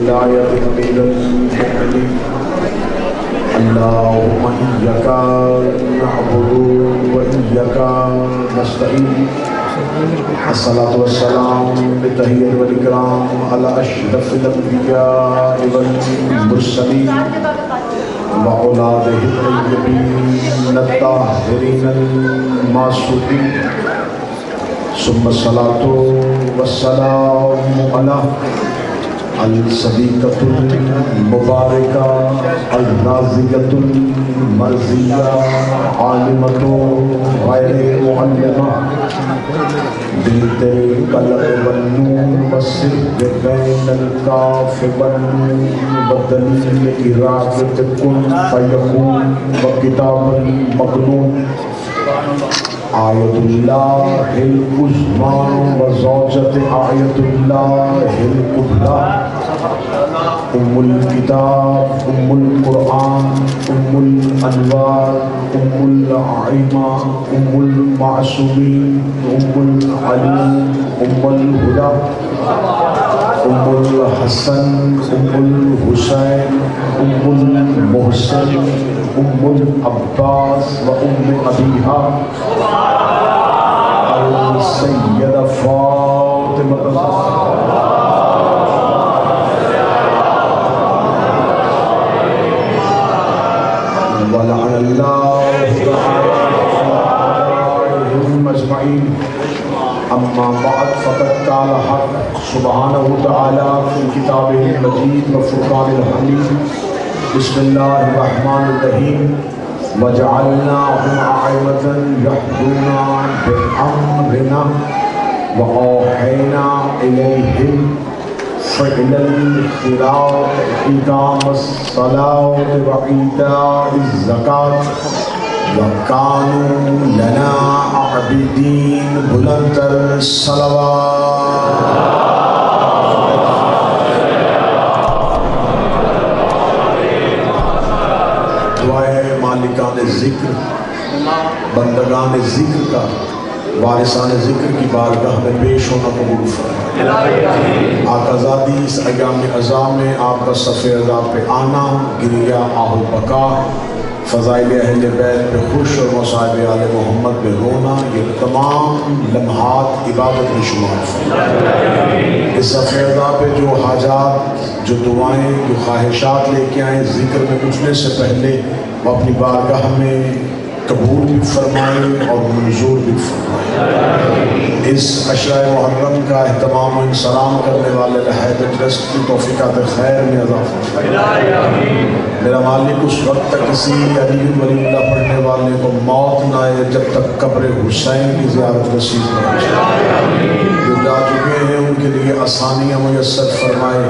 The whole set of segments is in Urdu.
ولایت امیر المؤمنین اللہم ایاک نعبد و ایاک نستعین الصلاۃ والسلام بتحیۃ والاکرام علی اشرف الانبیاء والمرسلین وأولادہ الطیبین الطاہرین المعصومین ثم الصلاۃ والسلام علی الصدیقۃ المبارکہ الرازقۃ المرضیہ عالمۃ غیر معلمہ بنت القلم والنور والصدق بین الکاف والنون والدلیل ارادۃ کن فیکون وکتاب مکنون آیت اللہ العظمی و زوجت آیت اللہ الکبریٰ ام الکتاب ام القرآن ام الانوار ام العلماء ام المعصومین ام العلوم ام الہدیٰ ام الحسن ام الحسین ام المحسن ام العباس و ام ابیہا السیدہ فاطمہ ولعن اللہ علیہم اجمعین اما بعد فقد قال حق سبحانہ تعالی فی کتابہ المجید و فرقان الحمید بسم اللہ الرحمن الرحیم وجعلناهم أئمة يهدون بأمرنا وأوحينا إليهم فعل الخيرات إقام الصلاة وإيتاء الزكاة وكانوا لنا عابدين بلند الصلوات مالکان ذکر بندگان ذکر کا وارثان ذکر کی بارگاہ میں پیش ہونا قبول فرمائے آقا ذاتی اس ایام عظام میں آپ کا صف عذاب پہ آنا گریہ آہ و بقا فضائل اہل بیت پہ خوش اور مصائب آل محمد پہ رونا یہ تمام لمحات عبادت میں شمار فرمائے اس صف عذاب پہ جو حاجات جو دعائیں جو خواہشات لے کے آئیں ذکر میں اٹھنے سے پہلے وہ اپنی بارگاہ میں قبول بھی فرمائیں اور منظور بھی فرمائیں اس عشرہ محرم کا اہتمام و انسلام کرنے والے لہیب ٹرسٹ کی توفیقات خیر میں اضافہ فرمائیں میرا مالک اس وقت تک کسی علی ولی اللہ پڑھنے والے کو موت نہ آئے جب تک قبر حسین کی زیارت نصیب نہ ہو جو جا چکے ہیں ان کے لیے آسانیاں میسر فرمائے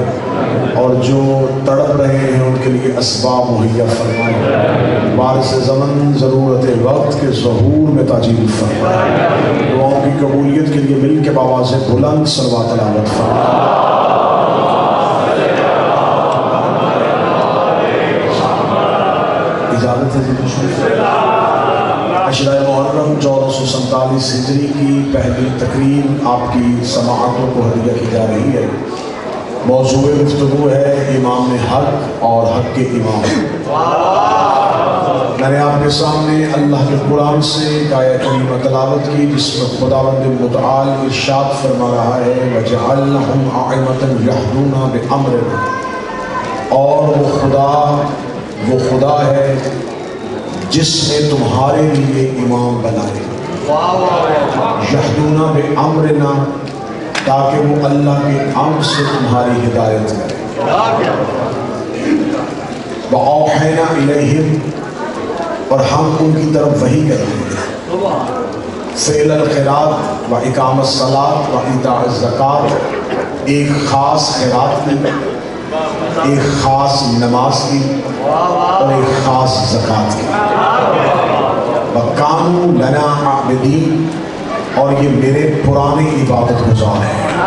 اور جو تڑپ رہے ہیں ان کے لیے اسباب مہیا فرمائے وارث زمن ضرورت وقت کے ظہور میں تاجیل فرمائے دعاؤں کی قبولیت کے لیے مل کے بآواز بلند صلوات تلاوت فرمائے اجازت ہے عشرہ محرم 1447 ہجری کی پہلی تقریب آپ کی سماعتوں کو ہدیہ کی جا رہی ہے موضوع گفتگو ہے امام حق اور حق کے امام میں نے آپ کے سامنے اللہ کے قرآن سے ایک آیت کریمہ تلاوت کی جس میں خداوند متعال ارشاد فرما رہا ہے وَجَعَلْنَهُمْ أَئِمَّةً يَهْدُونَ بِأَمْرِنَا اور وہ خدا ہے جس نے تمہارے لیے امام بنائے یہدون بامرنا تاکہ وہ اللہ کے امر سے تمہاری ہدایت کرے وأوحینا الیہم اور ہم ان کی طرف وحی کرتے ہیں فعل الخیرات و اقام الصلاۃ و ایتاء الزکوٰۃ ایک خاص خیرات کی ایک خاص نماز کی اور ایک خاص زکوٰۃ کی وَكَانُوا لَنَا عَابِدِينَ اور یہ میرے پرانے عبادت گزار ہیں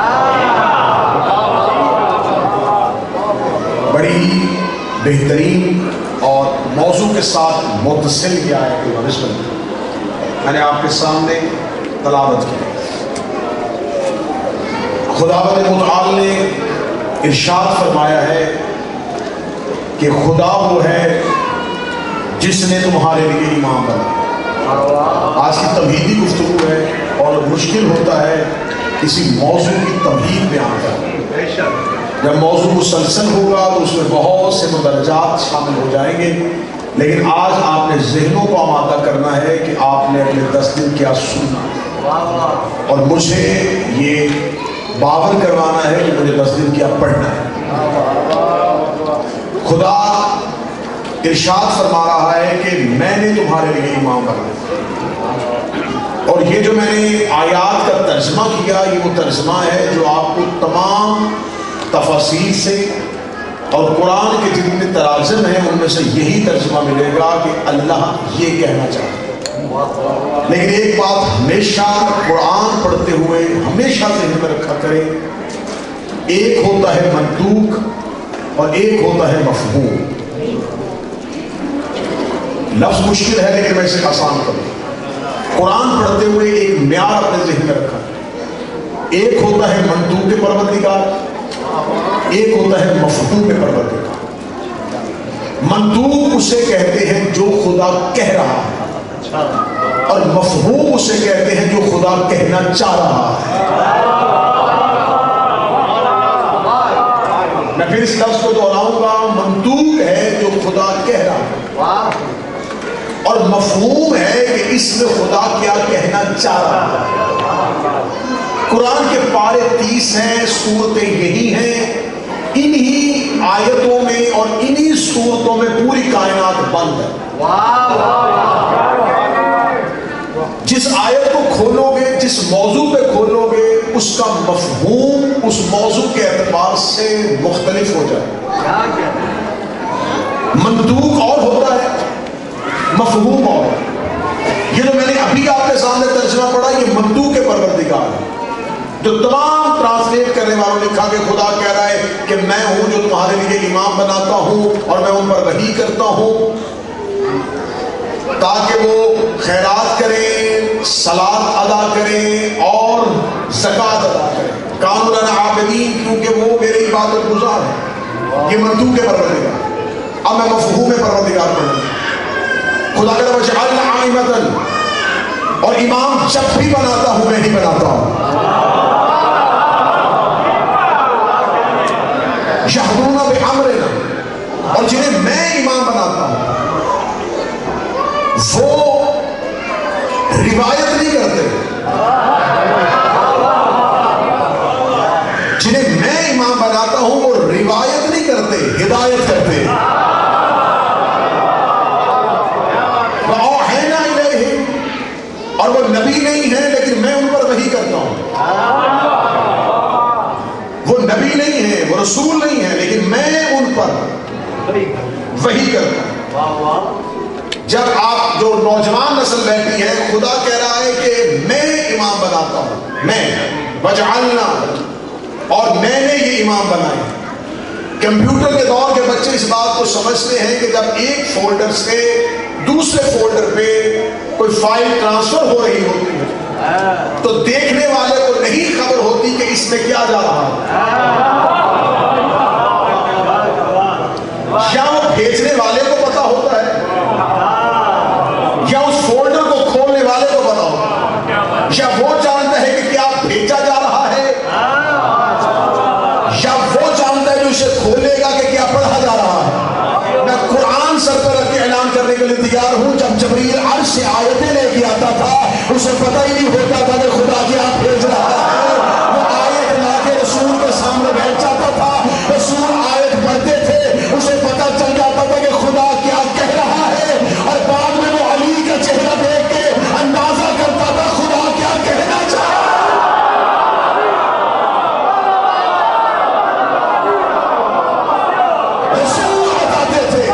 بڑی بہترین اور موضوع کے ساتھ متصل کیا ہے کہ میں نے آپ کے سامنے تلاوت کی خداوند متعال نے ارشاد فرمایا ہے کہ خدا وہ ہے جس نے تمہارے لیے امام بنایا۔ آج کی تمہیدی گفتگو ہے اور مشکل ہوتا ہے کسی موضوع کی تمہید بیان کرنا۔ جب موضوع مسلسل ہوگا تو اس میں بہت سے مدرجات شامل ہو جائیں گے، لیکن آج آپ نے ذہنوں کو آمادہ کرنا ہے کہ آپ نے اپنے 10 دن کیا سنا، اور مجھے یہ باور کروانا ہے کہ مجھے 10 دن کیا پڑھنا ہے۔ خدا ارشاد فرما رہا ہے کہ میں نے تمہارے لیے امام بنایا، اور یہ جو میں نے آیات کا ترجمہ کیا یہ وہ ترجمہ ہے جو آپ کو تمام تفاسیر سے اور قرآن کے جتنے تراجم ہیں ان میں سے یہی ترجمہ ملے گا کہ اللہ یہ کہنا چاہتا ہے۔ لیکن ایک بات ہمیشہ قرآن پڑھتے ہوئے ہمیشہ ذہن میں رکھا کریں، ایک ہوتا ہے منطوق اور ایک ہوتا ہے مفہوم۔ لفظ مشکل ہے لیکن میں اسے آسان کروں۔ قرآن پڑھتے ہوئے ایک معیار اپنے ذہن میں رکھا، ایک ہوتا ہے منطوق پروردگار، ایک ہوتا ہے مفہوم پروردگار۔ منطوق اسے کہتے ہیں جو خدا کہہ رہا ہے، اور مفہوم اسے کہتے ہیں جو خدا کہنا چاہ رہا ہے۔ میں پھر اس لفظ کو دہراؤں گا، منطوق ہے جو خدا کہہ رہا ہے، اور مفہوم ہے کہ اس میں خدا کیا کہنا چاہ رہا ہے۔ قرآن کے پارے 30 ہیں، سورتیں یہی ہیں، انہی آیتوں میں اور انہی سورتوں میں پوری کائنات بند ہے۔ جس آیت کو کھولو گے، جس موضوع پہ کھولو گے، اس کا مفہوم اس موضوع کے اعتبار سے مختلف ہو جائے۔ منطوق اور ہوتا ہے، مفہوم اور۔ یہ جو میں نے ابھی آپ کے سامنے ترجمہ پڑھا یہ منطوق پروردگار ہے، جو تمام ٹرانسلیٹ کرنے والوں نے لکھا کہ خدا کہہ رہا ہے کہ میں ہوں جو تمہارے لیے امام بناتا ہوں اور میں ان پر وحی کرتا ہوں تاکہ وہ خیرات کریں، صلاۃ ادا کریں اور زکوٰۃ ادا کریں، کانوا لنا عابدین، کیونکہ وہ میرے عبادت گزار ہیں۔ یہ منطوق پروردگار۔ اب میں مفہوم پروردگار پڑھوں گا۔ خدا کہتا ہے وجعلنا ائمۃ، اور امام جب بھی بناتا ہوں میں ہی بناتا ہوں، یہدون بامرنا، اور جنہیں میں امام بناتا ہوں وہ روایت نہیں کرتے، جنہیں میں امام بناتا ہوں وہ روایت نہیں کرتے، ہدایت کرتے۔ اور وہ نبی نہیں ہے لیکن میں ان پر وحی کرتا ہوں۔ وہ نبی نہیں ہے، وہ رسول نہیں ہے، لیکن میں ان پر وحی کرتا ہوں۔ جب آپ جو نوجوان نسل بیٹھی ہے، خدا کہہ رہا ہے کہ میں امام بناتا ہوں، میں وجعلنا، اور میں نے یہ امام بنائے۔ کمپیوٹر کے دور کے بچے اس بات کو سمجھتے ہیں کہ جب ایک فولڈر سے دوسرے فولڈر پہ کوئی فائل ٹرانسفر ہو رہی ہوتی ہے تو دیکھنے والے کو نہیں خبر ہوتی کہ اس میں کیا جا رہا ہے، یا وہ بھیجنے والے کو پتا ہوتا ہے، یا اس فولڈر کو کھولنے والے کو پتا ہوتا ہے، یا وہ جانتا ہے کہ کیا بھیجا جا رہا ہے، یا وہ جانتا ہے جو اسے کھولے گا کہ کیا پڑھا جا رہا ہے۔ میں قرآن سر پر رکھ کے اعلان کرنے کے لیے تیار ہوں، جب جبریل عرش سے آیتیں لے کے آتا تھا اسے پتہ ہی نہیں ہوتا تھا کہ خدا کیا بھیج رہا ہے۔ وہ آیت لا کے رسول کے سامنے بیٹھ جاتا تھا، رسول آیت پڑھتے تھے، اسے پتہ چل جاتا تھا کہ خدا کیا کہہ رہا ہے، اور بعد میں وہ علی کا چہرہ دیکھ کے اندازہ کرتا تھا خدا کیا کہنا چاہتا ہے۔ رسول بتاتے تھے۔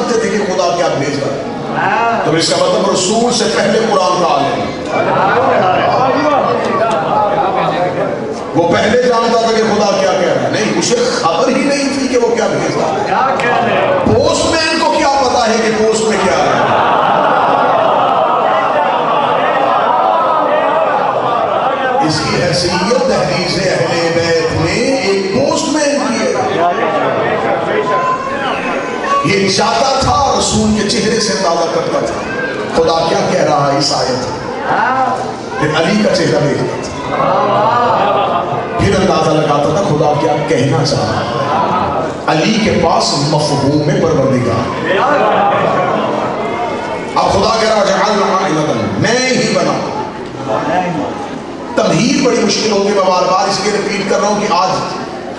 جانتے تھے کہ خدا کیا بھیج رہا ہے. تو اس کا مطلب رسول سے پہلے قرآن کا عالم وہ پہلے جانتا تھا کہ خدا کیا کہہ رہا ہے. نہیں، اسے خبر ہی نہیں تھی کہ وہ کیا بھیج رہا ہے. پوسٹ مین کو کیا پتا ہے کہ پوسٹ میں کیا ہے. اس کی حیثیت تحریض اہل بیت میں ایک پوسٹ مین کی ہے. یہ جاتا تھا رسول کے چہرے سے اندازہ کرتا تھا خدا کیا کہہ رہا ہے اس آیت میں. پھر علی کا چہرہ دیکھتا تھا، پھر اندازہ لگاتا تھا خدا کیا کہنا چاہ رہا ہے. علی کے پاس مفہوم میں پروردگار. اب خدا کہہ رہا جعلنا میں ہی بنا. تمہید بڑی مشکل ہوگی. میں بار بار اس کے ریپیٹ کر رہا ہوں کہ آج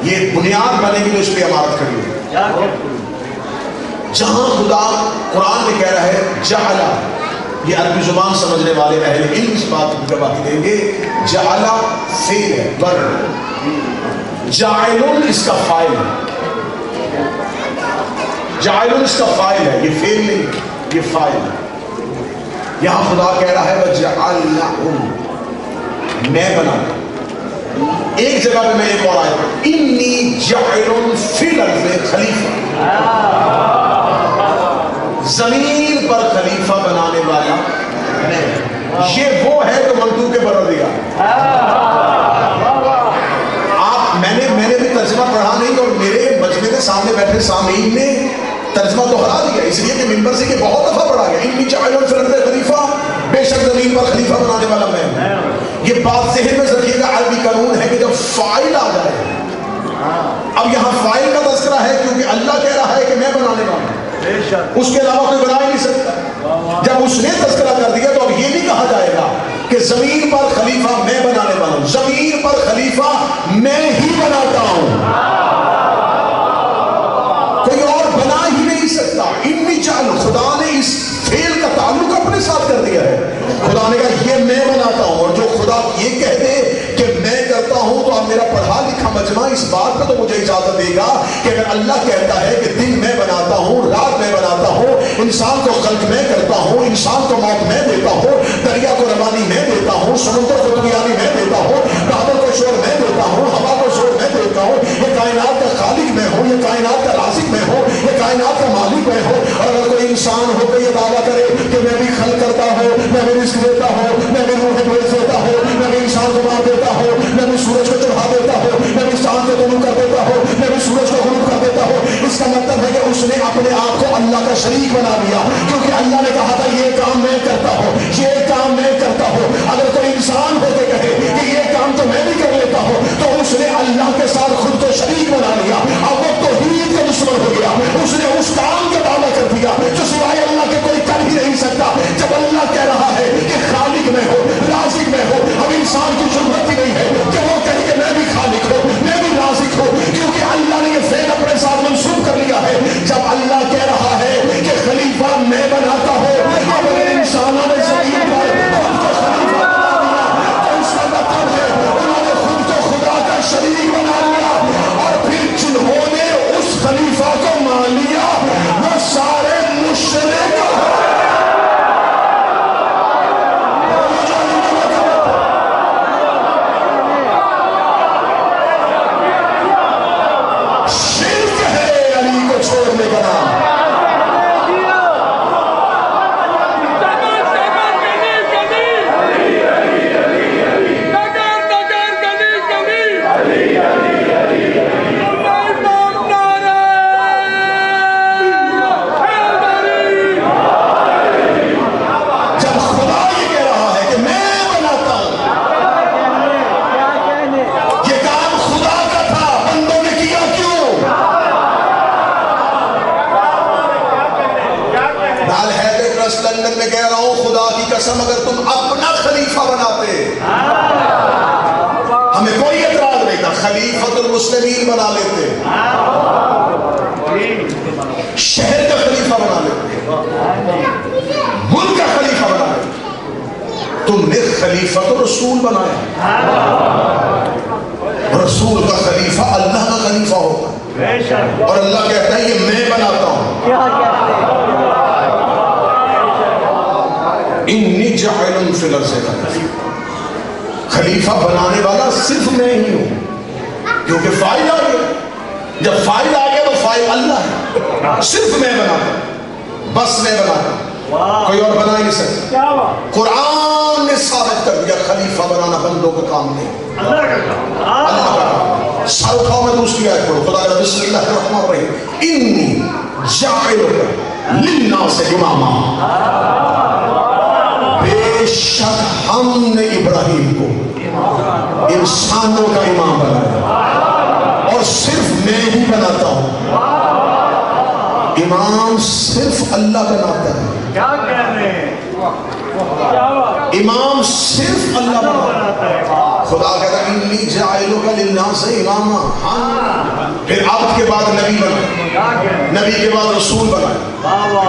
یہ بنیاد بنے گی تو اس پہ عمارت کھڑی ہوگی. جہاں خدا قرآن میں کہہ رہا ہے جعل، یہ عربی زبان سمجھنے والے اہل علم اس بات کی گواہی دیں گے. جعل فعل ہے، ورب. جاعل اس کا فاعل ہے. جاعل اس کا فاعل ہے، یہ فعل نہیں، یہ فاعل ہے. یہاں خدا کہہ رہا ہے وَجَعَلْنَهُمْ، میں بنا. ایک جگہ پہ میں ایک اور آیا انی جاعل فی الارض خلیفہ، زمین پر خلیفہ بنانے والا میں. یہ وہ ہے جو منطوق کے پروردگار. آپ میں نے بھی ترجمہ پڑھا نہیں اور میرے مجمع کے سامنے بیٹھے سامعین نے ترجمہ تو ہرا دیا، اس لیے کہ منبر سے کہ بہت دفعہ پڑھا گیا انی جاعل فی الارض خلیفہ، بے شک زمین پر خلیفہ بنانے والا میں. یہ بات ذہن میں رکھیے گا، عربی قانون ہے کہ جب فاعل آ جائے، اب یہاں فاعل کا تذکرہ ہے کیونکہ اللہ کہہ رہا ہے کہ میں بنانے والا ہوں، اس کے علاوہ کوئی بنا ہی نہیں سکتا. جب اس نے تذکرہ کر دیا تو اب یہ نہیں کہا جائے گا کہ زمین پر خلیفہ میں بنانے والا ہوں. زمین پر خلیفہ میں ہی بناتا ہوں، کوئی اور بنا ہی نہیں سکتا. انی جعل، خدا نے اس فعل کا تعلق اپنے ساتھ کر دیا ہے. خدا نے کہا یہ میں بناتا ہوں. اور جو خدا یہ کہہ دے کہ میں کرتا ہوں تو اب میرا پڑھا لکھا مجمع اس بات پہ تو مجھے اجازت دے گا کہ اگر اللہ کہتا ہے کہ دن میں بناتا ہوں، رات میں بناتا ہوں، انسان کو خلق میں کرتا ہوں، انسان کو موت میں دیتا ہوں، دریا کو روانی میں دیتا ہوں، سمندر کو دریانی میں دیتا ہوں، بادل کو شور میں دیتا ہوں، ہوا کو شور میں دیتا ہوں، یہ کائنات کا خالق میں ہوں، یہ کائنات کا رازق میں ہوں، یہ کائنات کا مالک میں ہوں. اور اگر کوئی انسان ہو کے یہ دعویٰ کرے کہ میں بھی خلق کرتا ہوں، میں بھی رزق دیتا ہوں، میں بھی روح بھیج دیتا ہوں، میں بھی انسان کو مار دیتا ہوں، میں بھی سورج کو چڑھا دیتا ہوں، میں بھی چاند کو طلوع کر دیتا ہوں، میں بھی سورج کو غروب کر دیتا ہوں، اس کا مطلب ہے کہ اس نے اپنے آپ کو اللہ کا شریک بنا دیا. کیونکہ اللہ نے کہا تھا یہ کام میں کرتا ہوں، یہ کام میں کرتا ہوں. اگر کوئی انسان ہو کے کہے کہ یہ کام تو میں بھی کر لیتا ہوں تو اس نے اللہ کے ساتھ خود کو شریک بنا لیا. اب وہ توحید کا دشمن ہو گیا. اس نے اس کام کا دعویٰ کر دیا جو سوائے اللہ کے کوئی کر ہی نہیں سکتا. جب اللہ کہہ رہا ہے کہ خالق میں ہو، رازق میں ہو، اب انسان کی ضرورت ہی نہیں ہے کہ وہ کہے کہ میں بھی خالق ہوں، میں بھی رازق ہوں، کیونکہ اللہ نے یہ فعل اپنے ساتھ منسوب کر لیا ہے. جب اللہ کہہ رہا ہے کہ خلیفہ میں بناتا ہوں، اب اگر انسانوں نے زمین پر خود کو خلیفہ بنا دیا تو اس کا مطلب ہے انہوں نے خود کو خدا کا شریک بنا لیا. اور پھر جنہوں نے اس خلیفہ کو مان لیا وہ سارے مشرک اگر تم اپنا خلیفہ بناتے ہمیں کوئی اعتراض نہیں تھا. خلیفۃ المسلمین بنا لیتے، شہر کا خلیفہ بنا لیتے، ملک کا خلیفہ بنا لیتے. تم نے خلیفۃ الرسول بنایا. رسول کا خلیفہ اللہ کا خلیفہ ہوگا. اور اللہ کہتا ہے یہ میں بناتا ہوں. انی جاعل فی الارض خلیفہ بنانے والا صرف میں ہی ہوں. کیونکہ فائل آ گیا. جب فائل آ گیا تو فائل اللہ ہے. صرف میں بناتا ہوں, بس میں بناتا ہوں, کوئی اور بنا ہی نہیں سکتا. قرآن نے ثابت کر دیا خلیفہ بنانا بندوں کا کام نہیں, اللہ کا کام. سر اٹھاؤ میں دوسری آیت پڑھو. خدا کا بسم اللہ الرحمن الرحیم انی جاعلک للناس اماما. بے شک ہم نے ابراہیم کو انسانوں کا امام بنایا, اور صرف میں ہی بناتا ہوں. امام صرف اللہ بناتا ہے. کیا کہہ رہے ہیں؟ امام صرف اللہ بناتا ہے. خدا کہتا ہے انی جاعلک للناس اماما. پھر عبد کے بعد نبی بنائے, نبی کے بعد رسول بنائے,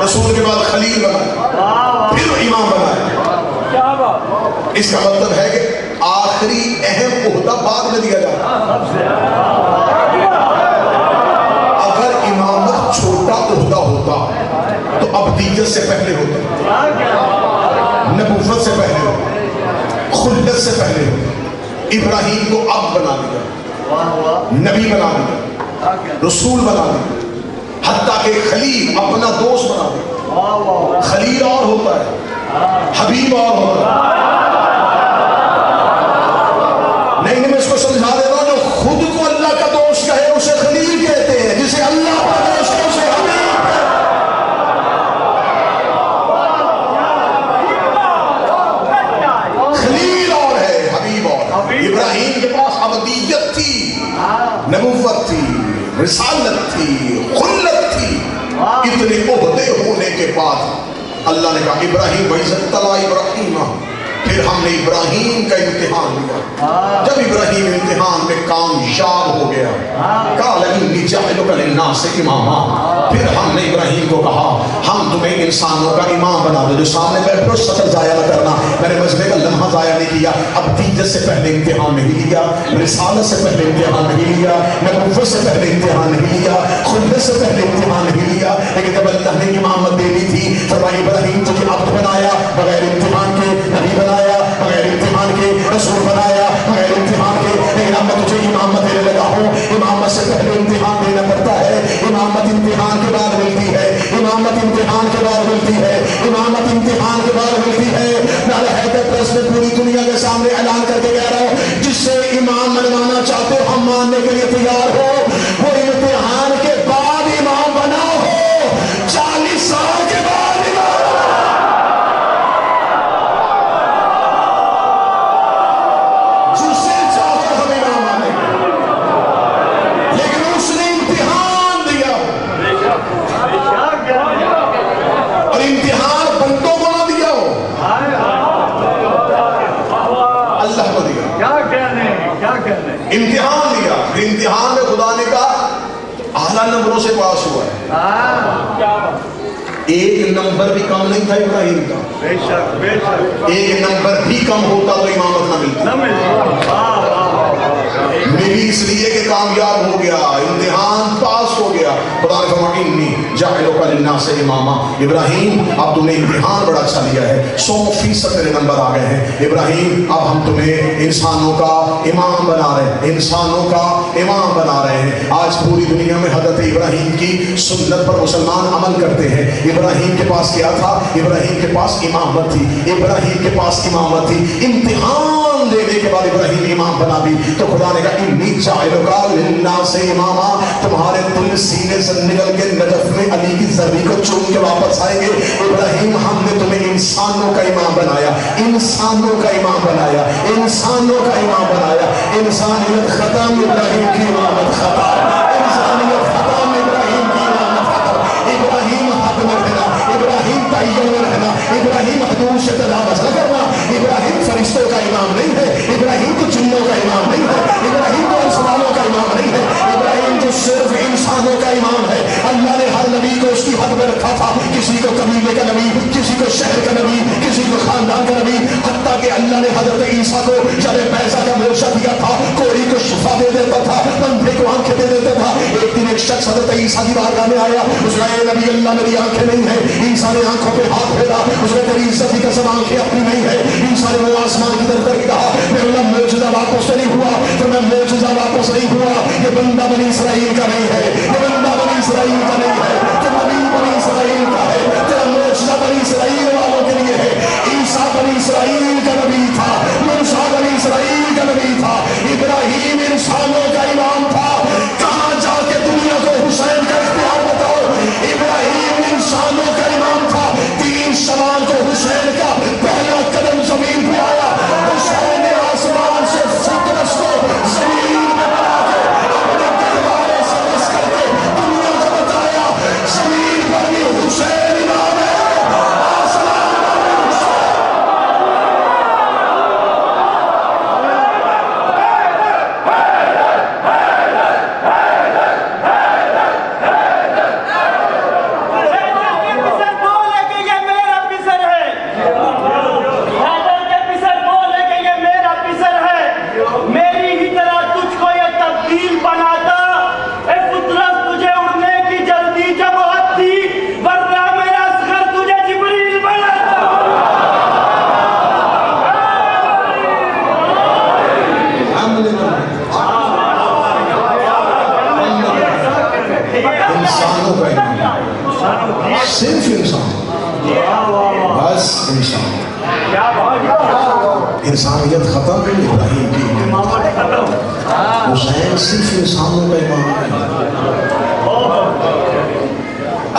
رسول کے بعد خلیل بنائے, پھر امام بنائے. اس کا مطلب ہے کہ آخری اہم عہدہ بعد میں دیا جاتا ہے. اگر امامت چھوٹا عہدہ ہوتا تو ابدیت سے پہلے ہوتا, نبوت سے پہلے ہوتا, خلت سے پہلے ہوتا. ابراہیم کو اب بنا دیا, نبی بنا دیا, رسول بنا دیا, حتیٰ کہ خلیل اپنا دوست بنا دیا. خلیل اور ہوتا ہے, حبیب اور ہوتا ہے. نہیں میں اس کو سمجھا دے رہا ہوں, جو خود کو اللہ کا دوست کہے اسے خلیل کہتے ہیں, جسے اللہ کا دوست کہے اسے حبیب کہتے ہیں. خلیل اور ہے, حبیب اور. ابراہیم کے پاس ابدیت تھی, نبوت تھی, رسالت تھی, خلت تھی. اتنے عہدے ہونے کے بعد اللہ نے کہا ابراہیم وَإِذْ ابْتَلَىٰ إِبْرَاهِيمَ. پھر ہم نے ابراہیم کا امتحان لیا. جب ابراہیم امتحان میں کامیاب ہو گیا, قَالَ إِنِّي جَاعِلُكَ لِلنَّاسِ إِمَامًا. پھر ہم نے ابراہیم کو کہا ہم تمہیں انسانوں کا امام بنا دو. جو سامنے بیٹھو سطر ضائع نہ کرنا, میں نے مجمع کا لمحہ ضائع نہیں کیا. ابدیت سے پہلے امتحان نہیں لیا, رسالت سے پہلے امتحان نہیں لیا, نبوت سے پہلے امتحان نہیں لیا, خلت سے پہلے امتحان نہیں لیا. لیکن جب اللہ نے امامت دینی تھی فرمایا ابراہیم تجھے عبد بنایا بغیر امتحان کے, نبی بنایا بغیر امتحان کے, رسول بنایا بغیر امتحان کے. لیکن اب میں تجھے امامت دینے لگا ہوں. امامت سے پہلے امتحان دینا پڑتا ہے, امامت امتحان کے بعد ملتی ہے, امامت امتحان کے بعد ملتی ہے, امامت امتحان کے بعد ملتی ہے. میں حیدر پریس میں پوری دنیا کے سامنے اعلان کر کے کہہ رہا ہوں, جس سے امام بنوانا چاہتے ہو ہم ماننے کے لیے تیار ہو. وہ امتحان کے بعد امام بنا ہو, 40 سال کے بعد امام جسے چاہو ہم امام آنے گے. لیکن اس نے امتحان دیا, اور امتحان بندوں کو نہ دیا ہو, اللہ کو دیا. امتحان دیا. پھر امتحان میں خدا نے کہا اعلیٰ نمبروں سے پاس ہوا ہے. ایک نمبر بھی کم نہیں تھا ابراہیم کا, ایک نمبر بھی کم ہوتا تو امامت نہ ملتی. میری اس لیے کہ کامیاب ہو گیا, امتحان پاس ہو گیا. خدا نے فرمایا انی جاعلک للناس اماما. ابراہیم اب تم نے امتحان بڑا اچھا لیا ہے, 100% میرے نمبر آ گئے ہیں. ابراہیم اب ہم تمہیں انسانوں کا امام بنا رہے ہیں, انسانوں کا امام بنا رہے ہیں. آج پوری دنیا میں حضرت ابراہیم کی سنت پر مسلمان عمل کرتے ہیں. ابراہیم کے پاس کیا تھا؟ ابراہیم کے پاس امامت تھی, ابراہیم کے پاس امامت تھی. امتحان دینے کے بعد ابراہیم امام بنا دی تو خدا نے کہا انی جاعلک للناس اماما. تمہارے دل سینے سے نکل کے نجف میں علی کی زرعی کو چوم کے واپس آئیں گے. ابراہیم ہم نے تمہیں انسانوں کا امام بنایا, انسانوں کا امام بنایا, انسانوں کا امام بنایا. انسانیت ختم, ابراہیم کی امامت ختم. انسانیت ختم, ابراہیم کی امامت ختم. ابراہیم حق میں رہنا, ابراہیم تعین میں رہنا, ابراہیم حدود سے تجاوز نہ کرنا. ابراہیم فرشتوں کا امام نہیں ہے, ابراہیم تو جنوں کا امام نہیں ہے, ابراہیم تو انسانوں کا امام نہیں ہے. ابراہیم تو صرف انسانوں کا امام ہے. اللہ نے ہر نبی کو اس کی حد میں رکھا تھا, کسی کو قبیلے کا نبی, کسی کو شہر کا نبی, کسی کو خاندان کا نبی. حتیٰ کہ اللہ نے حضرت عیسیٰ کو جب بیضا کا موشہ دیا تھا, کوڑی کو شفا دے دیتا تھا, اندھے کو آنکھیں دے دیتا تھا. ایک دن ایک شخص حضرت عیسیٰ کی بارگاہ میں آیا، اس نے اے نبی اللہ میری آنکھیں نہیں ہیں. عیسیٰ نے آنکھوں پہ ہاتھ پھیرا، اس نے تیری عزت کی قسم آنکھیں اپنی نہیں ہے. عیسیٰ نے وہ آسمان کی طرف کر کے کہا میرا اللہ معجزہ واپس نہیں ہوا. تو میں معجزہ واپس نہیں ہوا، یہ بندہ بنی اسرائیل کا نہیں ہے، یہ بندہ بنی اسرائیل کا نہیں ہے، تو نبی بنی اسرائیل کا ہے. تیرا معجزہ بنی اسرائیل والوں کے لیے ہے. عیسیٰ بنی اسرائیل کا نبی تھا، موسیٰ بنی اسرائیل کا نبی تھا، ابراہیم انسانوں کا امام تھا. کہاں جا کے دنیا کو حسین کا اختیار بتاؤ؟ ابراہیم انسانوں کا امام تھا. 3 شوال کو حسین کا پہلا قدم زمین پہ آیا. حسین نے آسمان سے فطرت کو زمین میں بنا کے اپنے تلوارے سے بس کر کے دنیا کو بتایا زمین پر بھی حسین امام ہے، آسمان پر بھی حسین. صرف انسان، بس انسان. انسانیت ختم ہے. ابراہیم کی حسین صرف انسانوں کا امام ہے.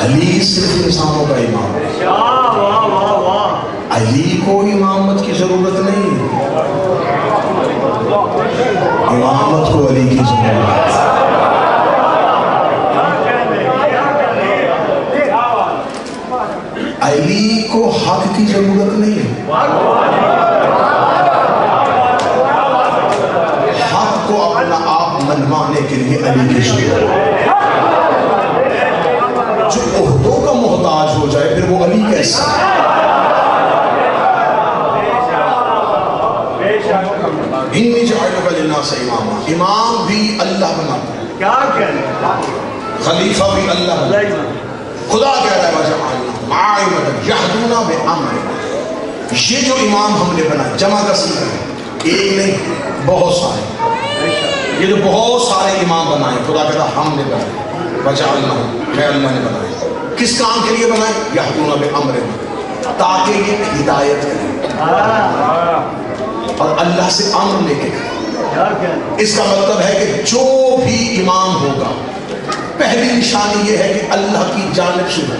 علی صرف انسانوں کا امام ہے. علی کو امامت کی ضرورت نہیں، امامت کو علی کی ضرورت ہے. علی کو حق کی ضرورت نہیں، حق کو اپنا آپ منوانے کے لیے علی کی ضرورت ہے. جو عہدوں کا محتاج ہو جائے پھر وہ علی کیسے؟ انی جعلک للناس اماما. امام بھی اللہ بناتا ہے، خلیفہ بھی اللہ بناتا ہے. خدا کہہ رہا ہے وَجَعَلْنَا مَعَائِمَةً يَهْدُونَ بِأَمْرِنَا. یہ جو امام ہم نے بنائے جمع کا صیغہ ہے، ایک نہیں بہت سارے. یہ جو بہت سارے امام بنائے خدا کہتا ہے ہم نے بنائے. وَجَعَلْنَا میں اللہ نے بنائے. کس کام کے لیے بنائے؟ يَهْدُونَ بِأَمْرِنَا، تاکہ یہ ہدایت کریں اور اللہ سے امر لے کے کریں. اس کا مطلب ہے کہ جو بھی امام ہوگا پہلی نشانی یہ ہے کہ اللہ کی جانب سے ہو.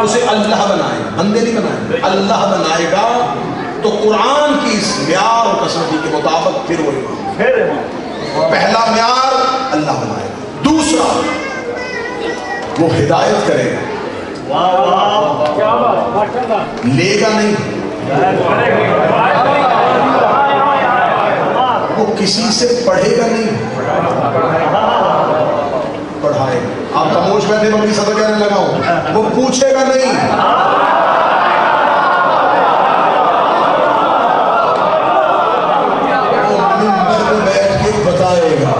اسے اللہ بنائے، بندے نہیں بنائے. اللہ بنائے گا تو قرآن کی اس معیار اور قسمتی کے مطابق پھر وہ امام. پہلا معیار اللہ بنائے گا. دوسرا وہ ہدایت کرے گا، لے گا نہیں. وہ کسی سے پڑھے گا نہیں، پڑھائے گا. آپ خاموش بیٹھے میں اپنی صدر کہنے لگا ہوں. وہ پوچھے گا نہیں، وہ منبر پہ بیٹھ کے بتائے گا.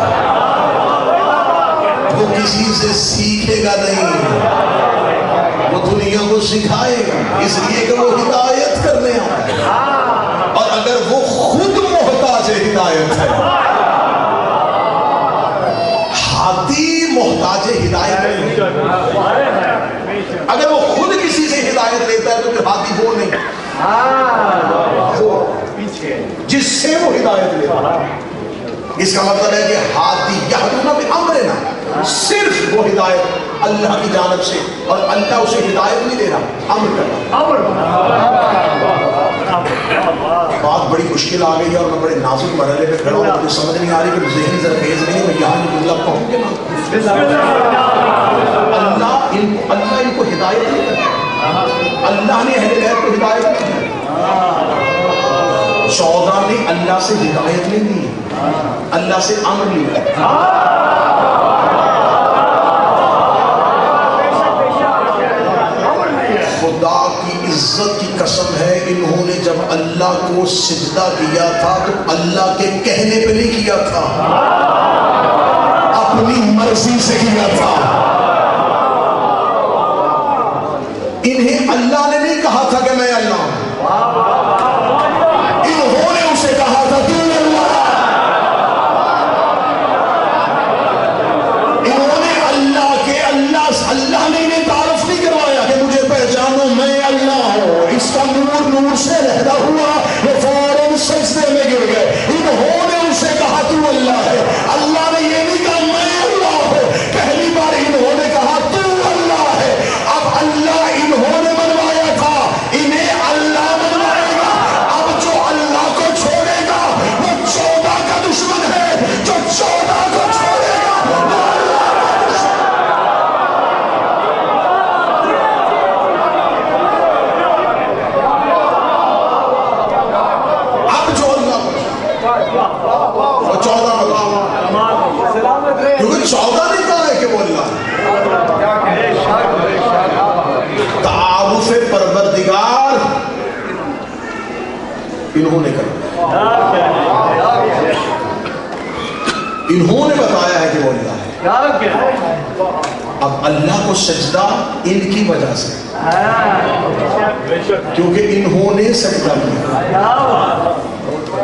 وہ کسی سے سیکھے گا نہیں، وہ دنیا کو سکھائے گا. اس لیے کہ وہ ہدایت کرنے آئے. اور اگر وہ خود محتاج ہدایت ہے، ہادی محتاج ہدایت نہیں. اگر وہ خود کسی سے ہدایت لیتا ہے تو پھر ہادی وہ نہیں، جس سے وہ ہدایت لیتا ہے. اس کا مطلب ہے کہ ہادی یہدون بامرنا، صرف وہ ہدایت اللہ کی جانب سے، اور اللہ اسے ہدایت نہیں دے رہا، امر کر رہا. بات بڑی مشکل آ گئی ہے اور میں بڑے نازک مرحلے پہ کھڑا ہوں. مجھے سمجھ نہیں آ رہی کہ ذہن زرخیز نہیں ہے. میں یہاں کی جملہ پڑھوں گے نا. اللہ ان کو ہدایت نہیں کرتا. اللہ نے اہل بیت کو ہدایت نہیں دی. 14 نے اللہ سے ہدایت نہیں دی، اللہ سے امر لیا. خدا کی عزت کی قسم ہے، انہوں نے جب اللہ کو سجدہ کیا تھا تو اللہ کے کہنے پہ نہیں کیا تھا، اپنی مرضی سے کیا تھا. انہیں اللہ نے نہیں کہا تھا کہ میں اللہ ہوں، انہوں نے اسے کہا تھا تو اللہ. انہوں نے اللہ کے اللہ نے انہیں تعارف نہیں کروایا کہ مجھے پہچانو میں اللہ ہوں. اس کا نور سے رہتا ہوا وہ فوراً سجدے میں گر گئے. انہوں نے اسے کہا تو اللہ ہے. اللہ نے یہ نہیں کہا میں اللہ ہوں. پہلی بار انہوں نے کہا تو اللہ ہے. اب اللہ انہوں نے منوایا تھا، انہیں اللہ منوائے گا. اب جو اللہ کو چھوڑے گا وہ 14 کا دشمن ہے، جو 14 کو چھوڑے گا وہ اللہ کا دشمن. اب جو اللہ وہ 14 کا دشمن، کیونکہ 14 نے کہا ہے کہ وہ اللہ ہے. تعارف پروردگار انہوں نے کرا، انہوں نے بتایا ہے کہ وہ اللہ ہے. اب اللہ کو سجدہ ان کی وجہ سے، کیونکہ انہوں نے سجدہ کیا،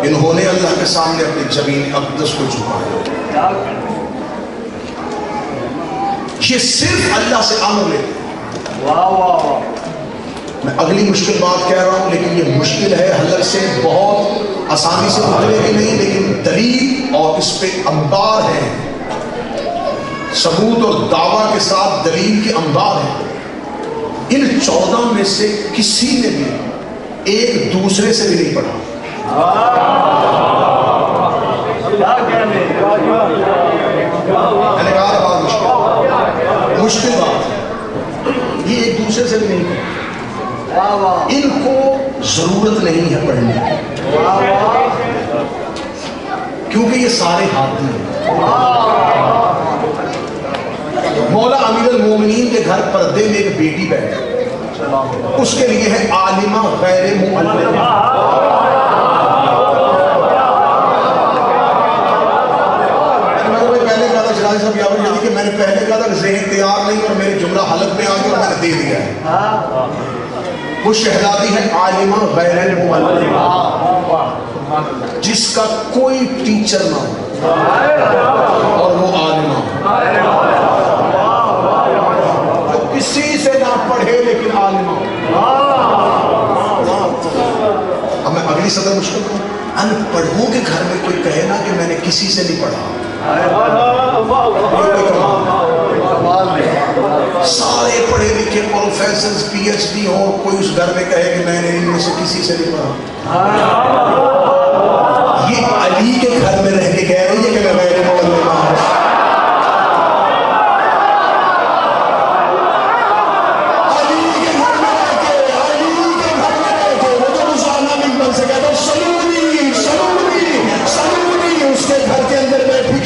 انہوں نے اللہ کے سامنے اپنی جبین اقدس کو جھکایا. یہ صرف اللہ سے امر لیتے. میں اگلی مشکل بات کہہ رہا ہوں، لیکن یہ مشکل ہے، حضرت سے بہت آسانی سے اترے گی نہیں، لیکن دلیل اور اس پہ انبار ہیں، ثبوت اور دعویٰ کے ساتھ دلیل کے انبار ہیں. ان 14 میں سے کسی نے بھی ایک دوسرے سے بھی نہیں پڑھا. میں نے کہا بات مشکل بات ہے، یہ ایک دوسرے سے بھی نہیں پڑھا. ان کو ضرورت نہیں ہے پڑھنے کی، کیونکہ یہ سارے ہاتھی ہیں. مولا امیر المومنین کے گھر پردے میں ایک بیٹی بیٹھی، اس کے لیے ہے عالمہ غیر معلمہ. میں نے پہلے کہا تھا کہ ذہن تیار نہیں اور میرے جملہ حلق میں آ گیا اور میں نے دے دیا ہے. وہ شہزادی ہے عالمہ غیر معلمہ، جس کا کوئی ٹیچر نہ ہو اور وہ عالمہ جو کسی سے نہ پڑھے لیکن عالمہ. اب میں اگلی صدر مشکل کروں، ان پڑھوں کے گھر میں کوئی کہے نا کہ میں نے کسی سے نہیں پڑھا، سارے پڑھے لکھے پروفیسر پی ایچ ڈی ہو، کوئی اس گھر میں کہے کہ میں نے ان میں سے کسی سے نہیں پڑھا. یہ علی کے گھر میں رہ کے کہہ رہی ہے کہ میں غیر معلمہ ہوں.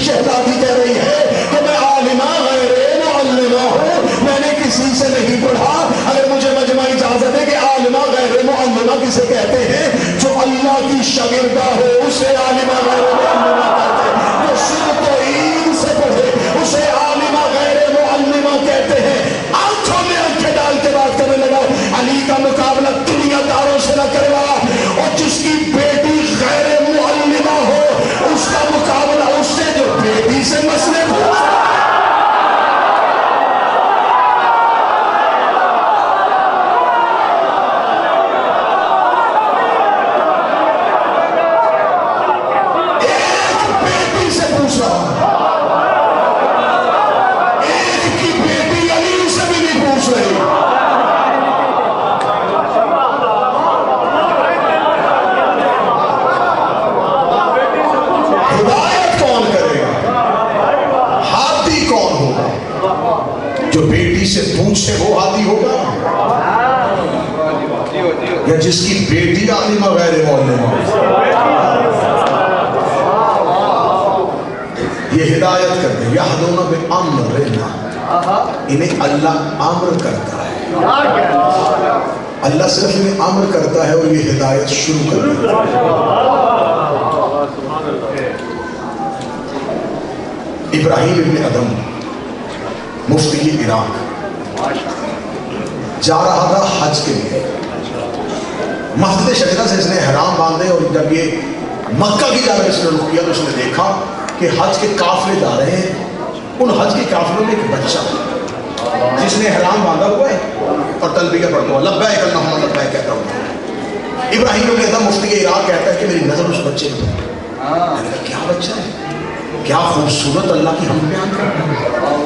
شہزادی کہہ رہی ہے کہ میں عالمہ غیر معلمہ ہوں، میں نے کسی سے نہیں پڑھا. اگر مجھے مجمع اجازت ہے کہ عالمہ غیر معلمہ کسے کہتے ہیں؟ جو اللہ کی شاگردہ ہو اسے عالمہ غیر معلمہ کہتے ہیں. جو صرف توحید سے پڑھے اسے عالمہ غیر معلمہ کہتے ہیں. آنکھوں میں آنکھیں ڈال کے بات کرنے لگا، علی کا مقابلہ دنیا داروں سے نہ کروا، اور جس کی بیٹی غیر معلمہ ہو اس کا مقابلہ اس سے جو بیٹی سے مسئلے پوچھا. ایک بیٹی سے پوچھ رہا ہوں، ایک کی بیٹی علی سے بھی نہیں پوچھ رہی. جو بیٹی سے پوچھے وہ ہادی ہوگا، یا جس کی بیٹی عالمہ غیر معلمہ؟ یہ ہدایت کرتے ہیں، یہدون بامرنا، انہیں اللہ امر کرتا ہے. اللہ صرف انہیں امر کرتا ہے اور یہ ہدایت شروع کر دیتا ہے. ابراہیم ابن ادم مفتی عراق جا رہا تھا حج کے لیے. مسجد شجرہ سے اس نے احرام باندھے اور جب یہ مکہ کی جانب اس نے رخ کیا تو اس نے دیکھا کہ حج کے قافلے جا رہے ہیں. ان حج کے قافلوں میں ایک بچہ جس نے احرام باندھا ہوا ہے اور تلبیہ پڑھتا ہوا لبیک اللہم لبیک کہتا ہوا. ابراہیم ابن ادم مفتی عراق کہتا ہے کہ میری نظر اس بچے پہ. میں نے کہا کیا بچہ ہے, کیا خوبصورت اللہ کی ہم بیان کر رہے ہیں,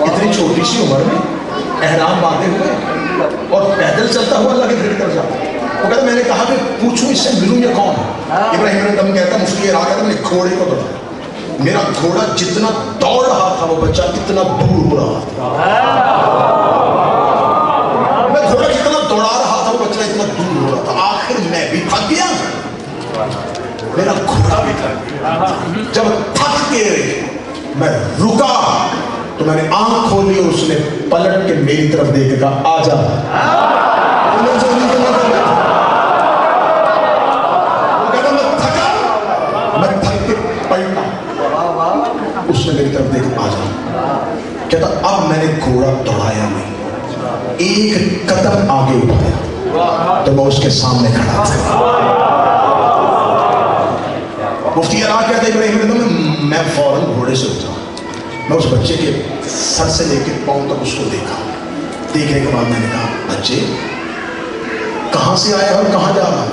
اتنی چھوٹی سی عمر میں احرام باندھے ہوئے اور پیدل چلتا ہوا اللہ کے گھر کر جاتا. وہ کہتا میں نے کہا کہ پوچھوں اس سے ملوں یہ کون ہے. ابراہیم ابن ادم کہتا مفتی عراق کہتا میں نے گھوڑے کو دوڑا, میرا گھوڑا جتنا دوڑ رہا تھا وہ بچہ اتنا دور ہو رہا تھا. میں گھوڑا جتنا دوڑا رہا تھا وہ بچہ اتنا دور ہو رہا تھا. آخر میں بھی تھک گیا, میرا گھوڑا بھی تھک گیا. جب تھک کے میں رکا تو میں نے آنکھ کھولی اور اس نے پلٹ کے میری طرف دیکھ کے کہا آ جا. میں تھک کے پلٹا, اس نے میری طرف دیکھ آ جا. کہتا اب میں نے گھوڑا دوڑایا نہیں, ایک قدم آگے اٹھایا تو میں اس کے سامنے کھڑا تھا. مفتی عراق کہتا ہے ابراہیم ابن ادم میں فوراً گھوڑے سے اترا. میں اس بچے کے سر سے لے کے پاؤں تک اس کو دیکھا. دیکھنے کے بعد میں نے کہا بچے کہاں سے آیا ہے اور کہاں جا رہا ہے؟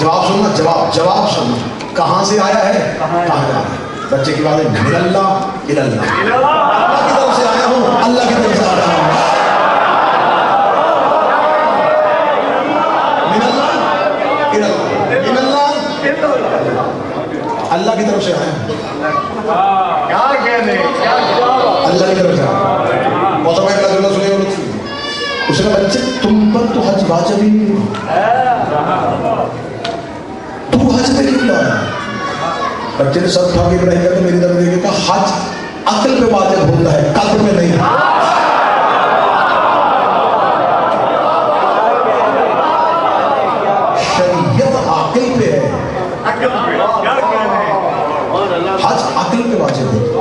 جواب سننا, جواب سننا, کہاں سے آیا ہے کہاں جا رہا ہے؟ بچے کی بات ہے من اللہ الی اللہ, اللہ کی طرف سے آیا ہوں, اللہ کی طرف سے آ رہا ہوں. من اللہ الی اللہ, من اللہ اللہ کی طرف سے آیا ہوں, اللہ کی طرف سے آیا. موسیٰ بھائی اللہ جللہ سنے والے اس نے بچے تم پر تو حج واجب ہی نہیں ہوا, تو حج پہ کیوں لا رہا ہے؟ بچے نے سب کھا کے ابراہیم کہتے میری طرف دیکھے کہا حج عقل پہ واجب ہوتا ہے, قلب میں نہیں. شریعت عقل پہ ہے, حج عقل پہ واجب ہوتا ہے.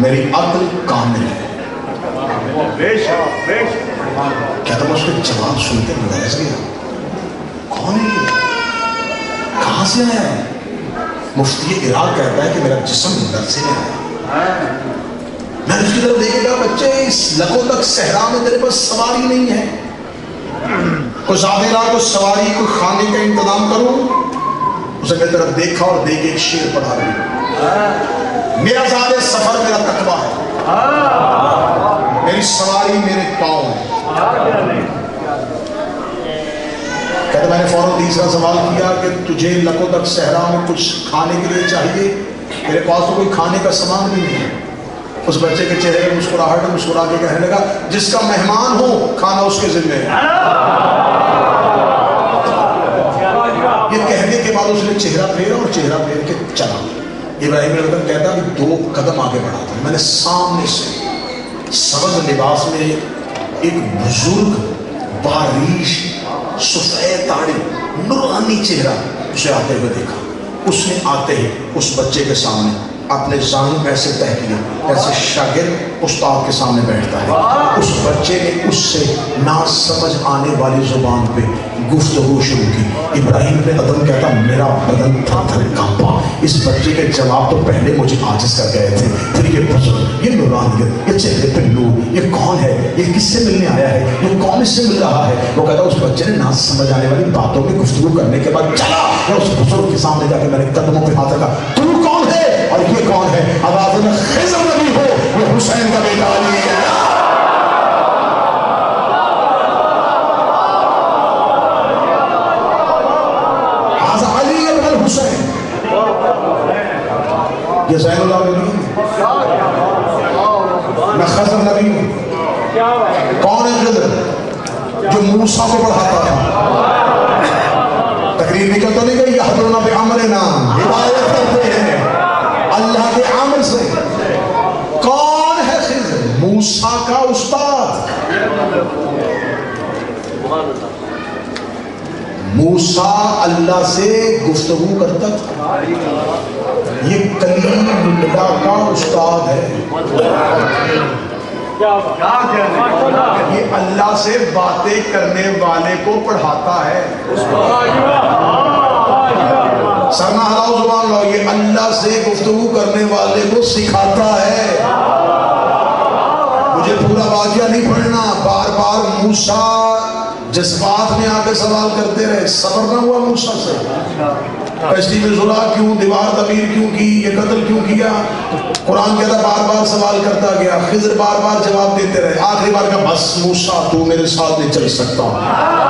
میری عقل کامل ہے. کہتا میں اس کے جواب سنتے مدرس گیا کون ہے یہ, کہاں سے آیا ہے؟ مفتی عراق کہتا ہے کہ میرا جسم اندر سے آیا. میں اس کی طرف دیکھے گا بچے اس لکوں تک صحرا میں تیرے پاس سواری نہیں ہے, کوئی زیادہ رہا کوئی سواری کوئی کھانے کا انتظام کروں. اسے میری طرف دیکھا اور دیکھ ایک شعر پڑھا رہی, میرا زیادہ سفر میرا تقویٰ ہے, میری سواری میرے پاؤں ہے. کہتے میں نے فوراً تیسرا سوال کیا کہ تجھے لکوں تک صحرا میں کچھ کھانے کے لیے چاہیے؟ میرے پاس تو کوئی کھانے کا سامان بھی نہیں ہے. اس بچے کے چہرے پر مسکراہٹ ہے, مسکرا کے کہنے لگا جس کا مہمان ہو کھانا اس کے ذمہ ہے. یہ کہنے کے بعد اس نے چہرہ پھیرا اور چہرہ پھیر کے چلا. ابراہیم ابن ادم کہتا کہ 2 قدم آگے بڑھا تھا, میں نے سامنے سے سبز لباس میں ایک بزرگ باریش سفید داڑھی نورانی چہرہ اسے آتے ہوئے دیکھا. اس نے آتے ہی اس بچے کے سامنے اپنے زانوں میں ایسے تہہ کیا ایسے شاگرد استاد کے سامنے بیٹھتا ہے. اس بچے نے اس سے نہ سمجھ آنے والی زبان پہ گفتگو شروع کی. ابراہیم ابن ادم کہتا میرا بدن تھر تھر کانپا. اس بچے کے جواب تو پہلے مجھے عاجز کر گئے تھے, پھر یہ بزرگ, یہ نورانیت, یہ چہرے پہ نور, یہ کون ہے, یہ کس سے ملنے آیا ہے, یہ کون اس سے مل رہا ہے؟ وہ کہتا اس بچے نے نہ سمجھ آنے والی باتوں میں گفتگو کرنے کے بعد چلا میں اس بزرگ کے سامنے جا کے میں نے قدموں پہ ہاتھ رکھا, تو کون ہے اور یہ کون ہے؟ آواز میں خضر نبی ہو, یہ حسین کا بیٹا علی ہے. یہ زین اللہ نبی میں خضر نبی ہوں. کون ہے خضر؟ جو موسیٰ کو پڑھاتا تھا. تقریر نکل تو نہیں گئی, یہدون بامرنا, ہدایت کرتے ہیں اللہ کے امر سے. کون ہے خضر؟ موسیٰ کا استاد. موسیٰ اللہ سے گفتگو کرتا تھا. یہ کلیم اللہ کا استاد ہے، یہ اللہ سے باتیں کرنے والے کو پڑھاتا ہے۔ سرنا ہلاؤ زبان لاؤ، یہ اللہ سے گفتگو کرنے والے کو سکھاتا ہے۔ مجھے پورا واقعہ نہیں پڑھنا، بار بار موسیٰ جذبات میں آ کے سوال کرتے رہے، صبر نہ ہوا موسیٰ سے، کشتی میں ذرا کیوں، دیوار تعمیر کیوں کی، یہ قتل کیوں کیا؟ قرآن کہتا بار بار سوال کرتا گیا، خضر بار بار جواب دیتے رہے، آخری بار کہا بس موسیٰ تو میرے ساتھ نہیں چل سکتا،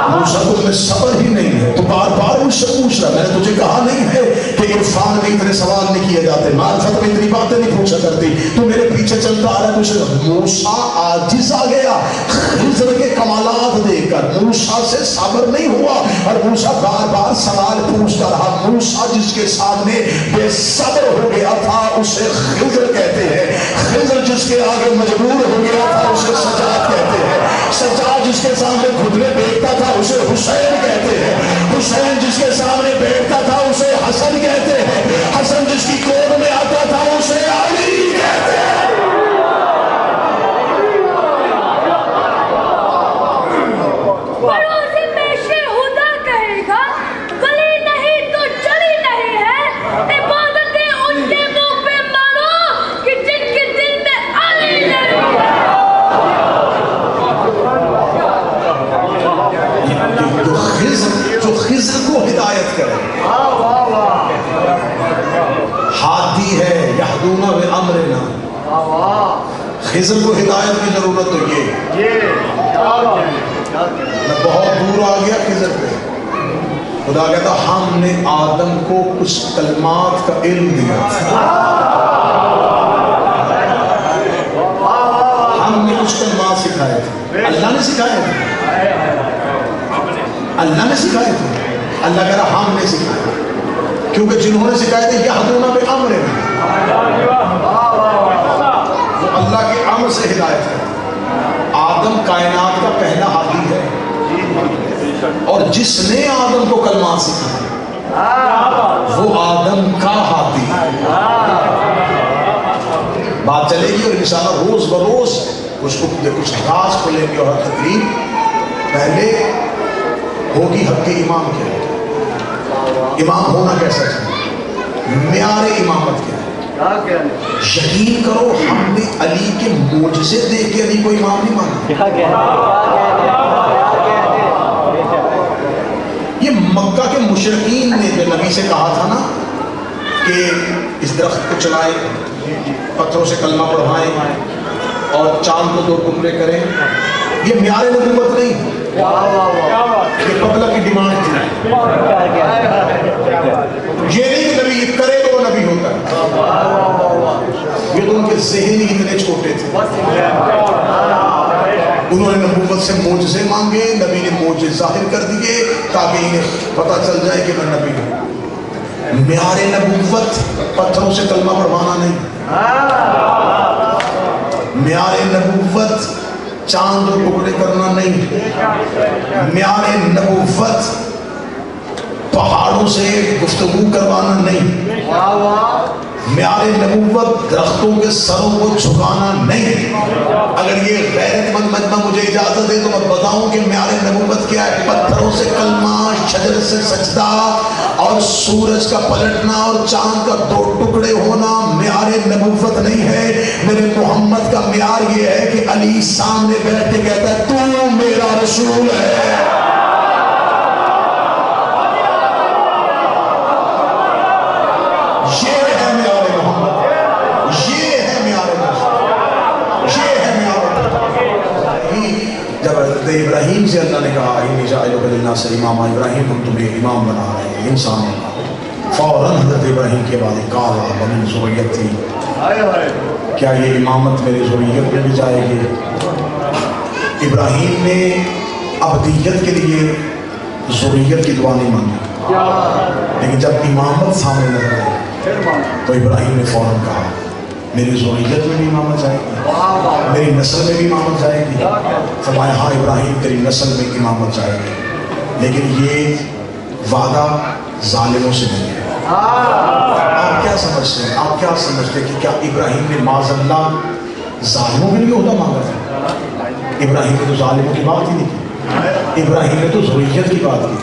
موسیٰ تجھ میں صبر ہی نہیں ہے، تو بار بار مجھ سے پوچھ رہا، میں نے تجھے کہا نہیں ہے کہ عرفان میں اتنے سوال نہیں کیے جاتے، معرفت میں اتنی باتیں نہیں پوچھا کرتی، تو میرے پیچھے چلتا آ رہا ہے تجھے۔ موسیٰ عاجز آ گیا خضر کے کمالات دیکھ کر، موسیٰ سے صبر نہیں ہوا، اور موسیٰ بار بار سوال پوچھتا رہا۔ موسیٰ جس کے سامنے بے صبر ہو گیا تھا اسے خضر کہتے ہیں، خضر جس کے آگے مجبور ہو گیا تھا اسے سجاد کہتے ہیں، سجاد جس کے سامنے گھٹنے بیٹھتا تھا اسے حسین کہتے ہیں، حسین جس کے سامنے بیٹھتا تھا اسے حسن کہتے ہیں، حسن جس کی گود میں آتا تھا اسے علی کہتے ہیں۔ جو خضر کو ہدایت کرے، ہادی ہے یہدون بامرنا، خضر کو ہدایت کی ضرورت تو یہ میں بہت دور آ گیا خضر پہ۔ خدا کہتا ہم نے آدم کو کچھ کلمات کا علم دیا تھا، ہم نے کچھ کلمات سکھائے تھے، اللہ نے سکھائے تھے، اللہ نے سکھائے تھے، اللہ کہہ رہا ہم نے سکھائے، کیونکہ جنہوں نے سکھائے تھے یہدون بامرنا، وہ اللہ کے امر سے ہدایت ہے۔ آدم کائنات کا پہلا ہادی ہے، اور جس نے آدم کو کلمات سکھائے وہ آدم کا ہادی ہے۔ بات چلے گی اور انشاءاللہ روز بروز کچھ راز کھلیں گے، اور تقریب پہلے ہوگی حق کے امام کیا، امام ہونا کیسا چاہیے، معیار امامت کیا ہے۔ یقین کرو ہم نے علی کے معجزے دیکھ کے علی کو امام نہیں مانا۔ یہ مکہ کے مشرکین نے جو نبی سے کہا تھا نا کہ اس درخت کو چلائیں، پتھروں سے کلمہ پڑھائیں اور چاند کو 2 ٹکڑے کریں، یہ معیار نبوت نہیں، یہ پبلک کی ڈیمانڈ تھی۔ یہ نہیں کہ نبی یہ کرے تو وہ نبی ہوتا ہے، یہ تو ان کے ذہن ہی اتنے چھوٹے تھے۔ انہوں نے نبوت سے معجزے مانگے، نبی نے معجزے ظاہر کر دیے تاکہ انہیں پتہ چل جائے کہ میں نبی ہوں۔ معیار نبوت پتھروں سے کلمہ پڑھوانا نہیں، معیار نبوت چاند اور ٹکڑے کرنا نہیں، معیار نبوت پہاڑوں سے گفتگو کروانا نہیں، معیار نبوت درختوں کے سروں کو جھکانا نہیں۔ اگر یہ غیرت مند مجمع مجھے اجازت دے تو میں بتاؤں کہ معیار نبوت کیا ہے۔ پتھروں سے کلمہ، شجر سے سجدہ، اور سورج کا پلٹنا اور چاند کا 2 ٹکڑے ہونا معیار نبوت نہیں ہے۔ میرے محمد کا معیار یہ ہے کہ علی سامنے بیٹھ کے کہتا ہے تو میرا رسول ہے۔ ابراہیم سے اللہ نے کہا انی جاعلک للناس اماما، ابراہیم ہم تمہیں امام بنا رہے ہیں انسانوں کا۔ فوراً حضرت ابراہیم کے بعد کہا ومن ذریتی، کیا یہ امامت میری ذریت میں بھی جائے گی؟ ابراہیم نے ابدیت کے لیے ذریت کی دعا نہیں مانگی، لیکن جب امامت سامنے نظر آئی تو ابراہیم نے فوراً کہا میری ذریت میں بھی امامت جائے گی، میری نسل میں بھی امامت جائے گی۔ فرمایا ہاں ابراہیم تیری نسل میں امامت جائے گی، لیکن یہ وعدہ ظالموں سے نہیں ہے۔ آپ کیا سمجھتے ہیں؟ آپ کیا سمجھتے ہیں کہ کیا ابراہیم نے معاذ اللہ ظالموں کے لیے عہدہ مانگا تھا؟ ابراہیم نے تو ظالموں کی بات ہی نہیں کی، ابراہیم نے تو ذریت کی بات کی۔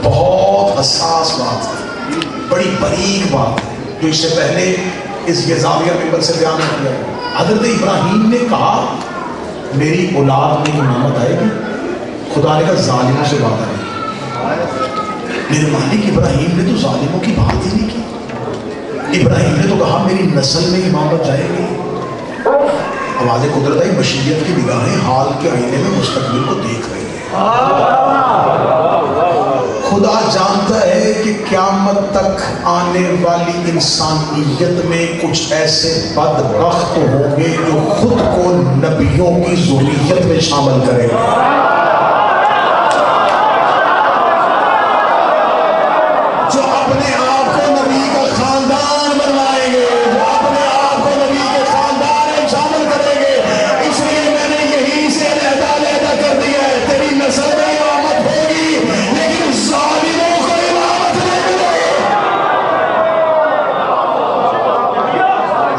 بہت حساس بات ہے، بڑی باریک بات ہے، جو اس سے پہلے اس یزاویہ ممبر سے بیان کیا ہے۔ حضرت ابراہیم نے کہا میری اولاد میں امامت آئے گی، خدا نے کہا ظالموں سے بات آئے گی۔ میرے مالک ابراہیم نے تو ظالموں کی بات ہی نہیں کی، ابراہیم نے تو کہا میری نسل میں امامت جائے گی۔ آواز قدرت آئی، مشیت کی نگاہیں حال کے آئینے میں مستقبل کو دیکھ رہی ہیں۔ خدا جانتا ہے کہ قیامت تک آنے والی انسانیت میں کچھ ایسے بدبخت ہوں گے جو خود کو نبیوں کی ذریت میں شامل کریں گے۔ جو اپنے آپ کو نبی کا خاندان بنوائیں گے، جو اپنے آپ کو نبی کے خاندان میں شامل کریں گے۔ اس لیے میں نے یہی سے علیحدہ کر دیا ہے، تیری نسل میں امامت ہوگی لیکن ظالموں کو امامت نہیں ملے گی۔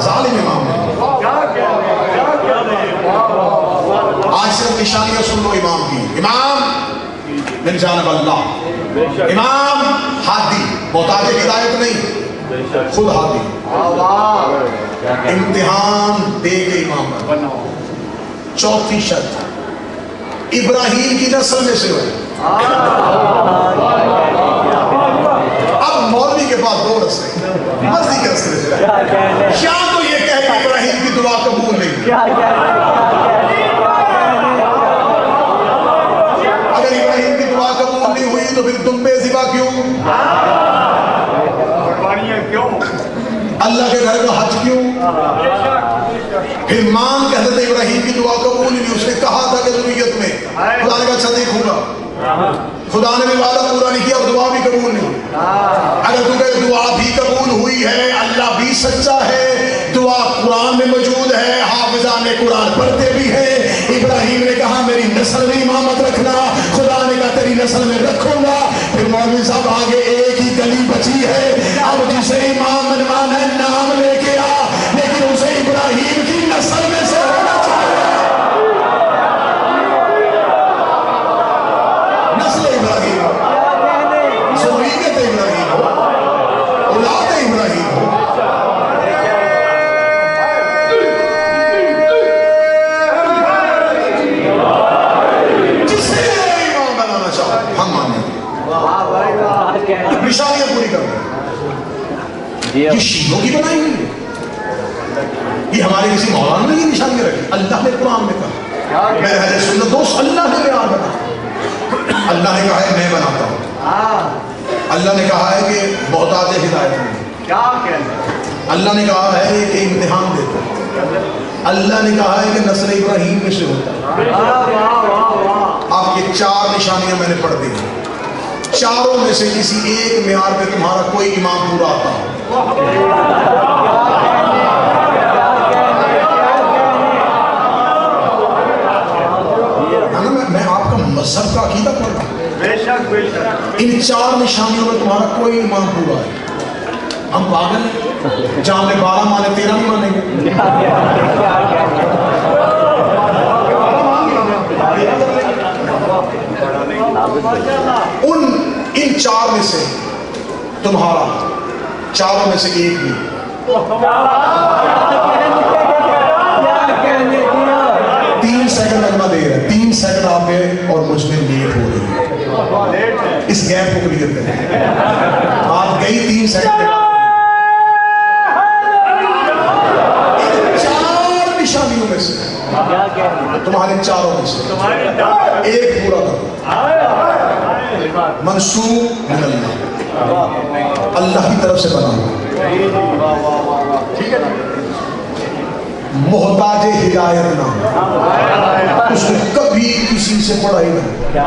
ظالم امام نہیں۔ آج صرف نشانیاں سن لو امام کی۔ امام من جانب اللہ، امام ہادی، محتاج ہدایت نہیں، خود ہادی، امتحان دے کے امام بنا۔ چوتھی شرط ابراہیم کی نسل میں سے ہو۔ اب مولوی کے پاس دو رستے، مرضی کے رستے سے، یا تو یہ کہے کہ ابراہیم کی دعا قبول نہیں، اگر ابراہیم کی دعا قبول نہیں ہوئی تو پھر تم بے ذبح کیوں؟ اللہ کے گھر کا حج کیوں؟ پھر مانگ کہ حضرت ابراہیم کی دعا قبول نہیں، اس نے کہا تھا کہ ذریت میں، خدا نے کہا اچھا دیکھوں گا، خدا نے بھی وعدہ پورا نہیں کیا اور دعا بھی قبول نہیں۔ اگر تو کہ دعا بھی قبول ہوئی ہے، اللہ بھی سچا ہے، دعا قرآن میں موجود ہے، حافظان قرآن پڑھتے بھی ہیں، ابراہیم نے کہا میری نسل میں امامت رکھنا، خدا نے کہا تیری نسل میں رکھوں گا۔ پھر مولوی صاحب آگے ایک ہی گلی بچی ہے، اب جسے امام منوانا ہے نام لے کے آ، لیکن اسے ابراہیم کی نسل میں سے ہونا چاہیے۔ نسل ابراہیم ہو، ذریت ابراہیم ہو، اولاد ابراہیم ہو۔ جسے امام بنانا چاہو ہم مانیں گے، نشانیاں پوری کر دیں۔ یہ شیعوں کی بنائی ہوئی ہے، یہ ہمارے کسی مولانا نے یہ نشانیاں رکھی؟ اللہ نے قرآن میں کہا، میرے اہل سنت دوست، اللہ نے بیان بنا، اللہ نے کہا ہے میں بناتا ہوں، اللہ نے کہا ہے کہ محتاج ہدایت نہیں، اللہ نے کہا ہے کہ امتحان دیتا ہے، اللہ نے کہا ہے کہ نسل ابراہیم میں سے ہوتا ہے۔ آپ یہ چار نشانیاں میں نے پڑھ دی، چاروں میں سے کسی ایک معیار پہ تمہارا کوئی امام پورا آتا ہو، میں آپ کا مذہب کا عقیدہ پڑھ رہا ہوں، ان چار نشانیوں میں تمہارا کوئی امام پورا ہے۔ ہم پاگل ہیں، جہاں میں 12 مانے 13 نہیں مانیں گے۔ ان چار میں سے تمہارا، چاروں میں سے ایک بھی، 3 سیکنڈ لگنا دے رہا ہے، 3 سیکنڈ آپ میں اور مجھ میں لیٹ ہو رہی ہے، اس گیپ کو کلیئر کریں۔ آپ گئی 3 سیکنڈ، چار نشانیوں میں سے تمہارے چاروں میں سے ایک پورا کرو، منسوب من اللہ، اللہ کی طرف سے بنا ہوا، ٹھیک ہے نا؟ محتاج ہدایت نہ، اس نے کبھی کسی سے پڑھائی نہ،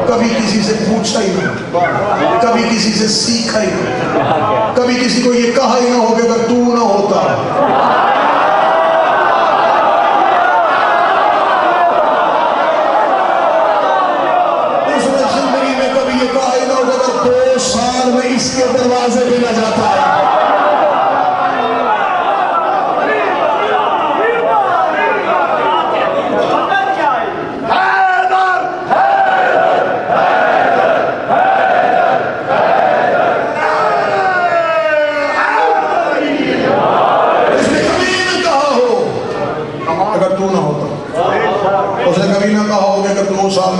کبھی کسی سے پوچھا ہی نہ، کبھی کسی سے سیکھا ہی نہ، کبھی کسی کو یہ کہا ہی نہ ہو کہ اگر تو نہ ہوتا، اس نے زندگی میں کبھی یہ کہا ہی نہ ہو کہ اگر تو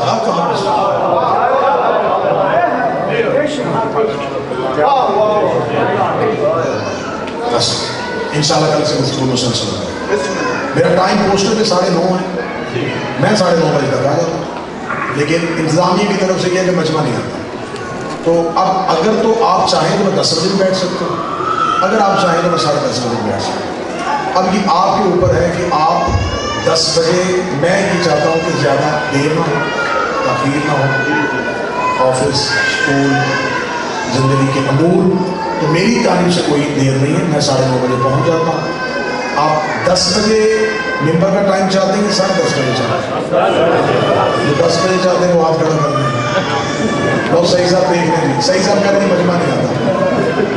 زہرا کہاں بس انشاءاللہ کل سے گفتگو مسلسل ہے. میرا ٹائم پوسٹر پہ 9:30 ہے, میں 9:30 بجے تک آ جاتا ہوں, لیکن انتظامیہ کی طرف سے یہ ہے کہ مجمع نہیں آتا. تو اب اگر تو آپ چاہیں تو میں 10 بجے بھی بیٹھ سکتا ہوں, اگر آپ چاہیں تو میں 10:30 بجے بھی بیٹھ سکتا ہوں. اب یہ آپ کے اوپر ہے کہ آپ 10 بجے, میں یہ چاہتا ہوں کہ زیادہ دیر نہ ہو, تاخیر نہ ہو, آفس, اسکول, زندگی کے امور, تو میری جانب سے کوئی دیر نہیں ہے, میں 9:30 بجے پہنچ جاتا ہوں. آپ 10 بجے ممبر کا ٹائم چاہتے ہیں کہ 10:30 بجے چاہتے ہیں؟ جو 10 بجے چاہتے ہیں وہ آپ کھڑا کر دیں. لوگ صحیح صاحب دیکھ لیں گے, صحیح صاحب کہتے ہیں مجمع نہیں آتا.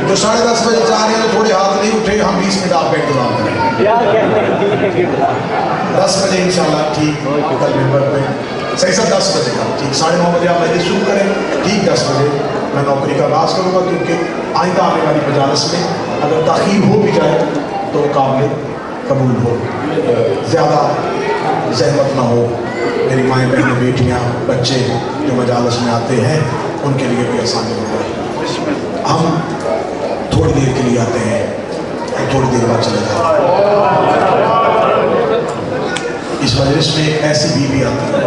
جو 10:30 بجے چاہ رہے ہیں تو تھوڑے ہاتھ نہیں اٹھے, ہم 20 منٹ آپ کا انتظام کریں. 10 بجے انشاءاللہ ٹھیک, کل ممبر پہ صحیح صاحب 10 بجے کا ٹھیک, 9:30 بجے آپ مجلس شروع کریں ٹھیک. 10 بجے میں نوکری کا آغاز کروں گا, کیونکہ آئندہ آنے والی مجالس میں اگر تاخیر ہو بھی جائے تو وہ قابل قبول ہو, زیادہ زحمت نہ ہو. میری مائیں بہنیں بیٹیاں بچے جو مجالس میں آتے ہیں ان کے لیے بھی آسانی ہو جائے. ہم تھوڑی دیر کے لیے آتے ہیں اور تھوڑی دیر بعد چلے جاتے ہیں. اس مجلس میں ایک ایسی بیوی آتی ہے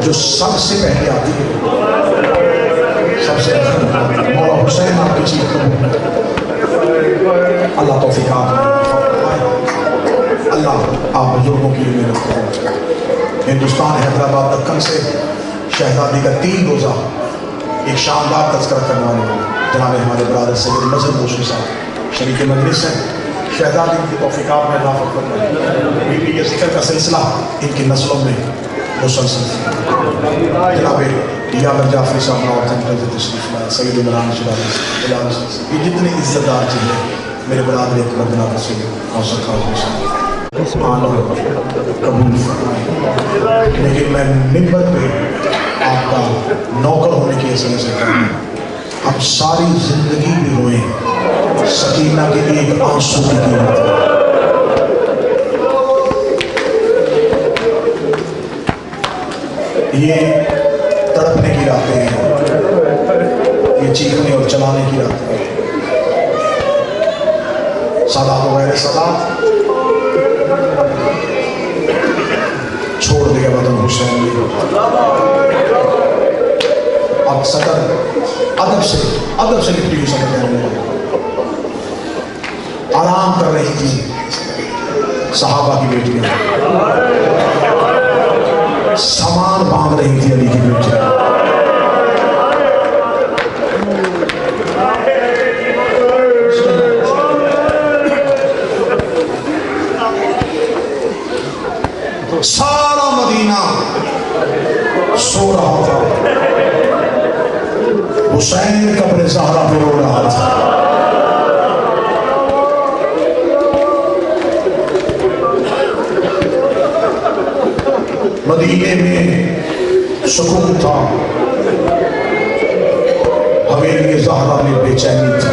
جو سب سے پہلے آتی ہے, سب سے مولا حسین آپ کی چیز کروں. اللہ توفیقات, اللہ آپ بزرگوں کی محنت کریں. ہندوستان حیدرآباد دکن سے شہزادی کا 3 روزہ ایک شاندار تذکرہ کرنے والے جناب ہمارے برادر سید مظہر موسوی صاحب شریک مجلس ہیں. شہزادی کی توفیقات میں اضافہ فرمائے. بیوی کے ذکر کا سلسلہ ان کی نسلوں میں مسلسل. جناب یامر جعفری صاحب نے تشریف لائے, سید عمران شرافی, یہ جتنے عزت دار چیزیں میرے برادر اکبر جناب سید حوصل خاص قبول فرمائے. لیکن میں ممبر پہ آپ کا نوکر ہونے کی حیثیت سے کہوں, ہم ساری زندگی بھی روئیں سکینہ کے لیے ایک آنسو کی قیمت. یہ تڑپنے کی راتیں ہیں, یہ چیخنے اور چلانے کی راتیں ہیں. سادات وغیرہ سادات چھوڑ دے گا وطن حسین نے. اب صدر ادب سے لپٹی ہوئی صدر کہنے لگے, آرام کر رہی تھی صحابہ کی بیٹیاں, سامان باندھ رہی تھی علی کی بیٹیاں. سارا مدینہ سو رہا تھا, حسین قبر زہرا پہ رو رہا تھا. مدینے میں سکون تھا, حویلی زہرا میں بے چینی تھی.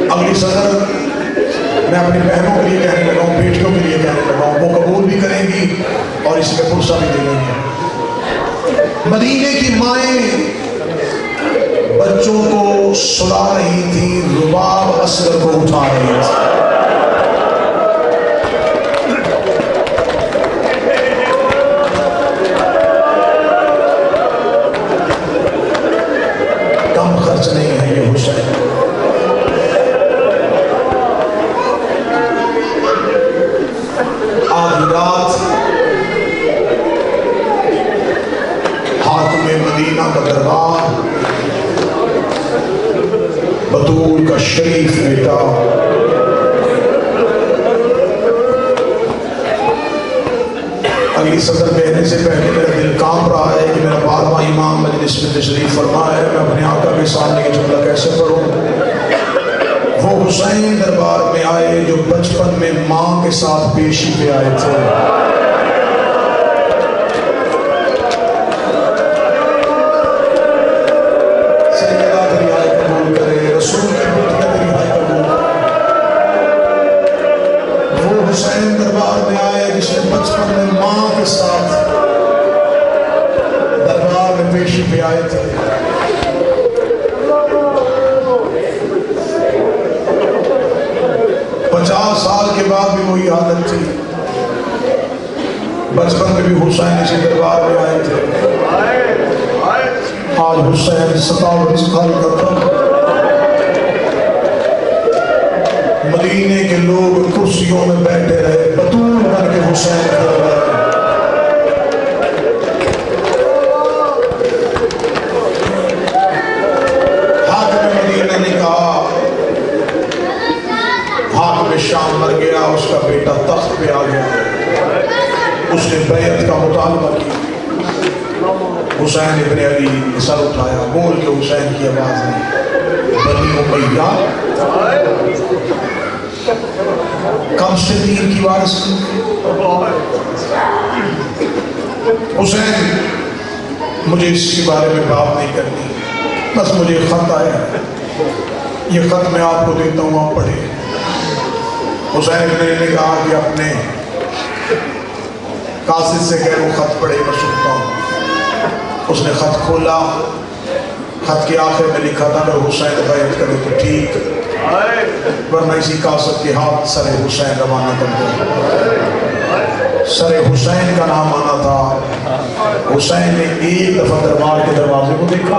اگلی صدر میں اپنی بہنوں کے لیے کہنے لگا ہوں, بیٹیوں کے لیے کہنے لگا ہوں, وہ قبول بھی کریں گی اور اس میں پرسہ بھی دے گی. مدینے کی مائیں بچوں کو سلا رہی تھی, رباب اصغر کو اٹھا رہی تھی. کم خرچ نہیں ہے یہ حسین. آدھی رات حاکم مدینہ کا دربار, بطول کا شریف بیٹا اگلی صدر کہنے سے پہلے میرا دل کانپ رہا ہے کہ میرا 12واں امام مجلس میں تشریف فرما ہے, میں اپنے آقا کے سامنے یہ جملہ کیسے پڑھوں. وہ حسین دربار میں آئے جو بچپن میں ماں کے ساتھ پیشی پہ آئے تھے. سیدہ تیری آئے قبول کرے, رسول کی بیٹیاں تیری آئے قبول کرے. وہ حسین حسین دربار میں آئے جس نے بچپن میں ماں کے ساتھ دربار میں پیشی پہ آئے تھے. 50 سال کے بعد بھی وہی حالت تھی. بچپن میں بھی حسین اسی دربار میں آئے تھے. آج حسین 57 سال کا تھا. مدینے کے لوگ کرسیوں میں بیٹھے رہے, بطول بن کے حسین کھڑے رہے. حاکم مدینہ نے کہا حاکم شام مر گیا, اس کا بیٹا تخت پہ آ گیا. اس نے بیعت کا مطالبہ کیا. حسین ابن علی نے سر اٹھایا, بول کے حسین کی آواز نہیں, بنی امیہ کم سے تین کی وارث. حسین مجھے اس کے بارے میں بات نہیں کرنی, بس مجھے خط آیا ہے, یہ خط میں آپ کو دیتا ہوں, آپ پڑھیں. حسین ابن علی نے کہا کہ اپنے قاصد سے کہہ وہ خط پڑھے, میں سنتا ہوں. اس نے خط کھولا, خط کے آخر میں لکھا تھا اگر حسین بیعت کرے تو ٹھیک, ورنہ اسی قاصد کے ہاتھ سر حسین روانہ کر دو. سر حسین کا نام آنا تھا. حسین نے ایک دفعہ دربار کے دروازے کو دیکھا,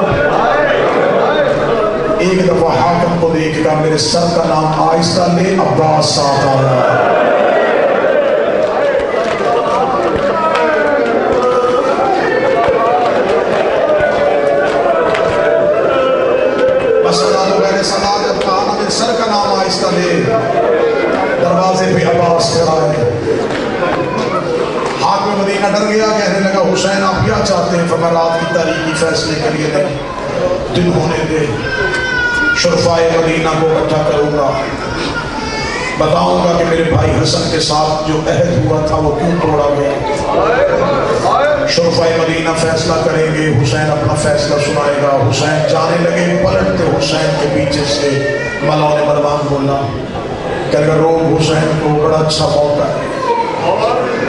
ایک دفعہ حاکم کو دیکھ کر میرے سر کا نام آہستہ لے, عباس ساتھ آ رہا ہے. سر کا نام آہستہ لے, دروازے پہ عباس کھڑا ہے. حاکم مدینہ ڈر گیا, کہنے لگا حسین آپ کیا چاہتے ہیں؟ فرمایا رات کی تاریکی فیصلے کے لیے نہیں, دن ہونے دے, شرفائے مدینہ کو اکٹھا کروں گا, بتاؤں گا کہ میرے بھائی حسن کے ساتھ جو عہد ہوا تھا وہ کیوں توڑا گیا. شرفائے مدینہ فیصلہ کریں گے, حسین اپنا فیصلہ سنائے گا. حسین جانے لگے, پلٹتے حسین کے پیچھے سے ملون مروان بولا کہ اگر روم حسین کو بڑا اچھا موقع ہے,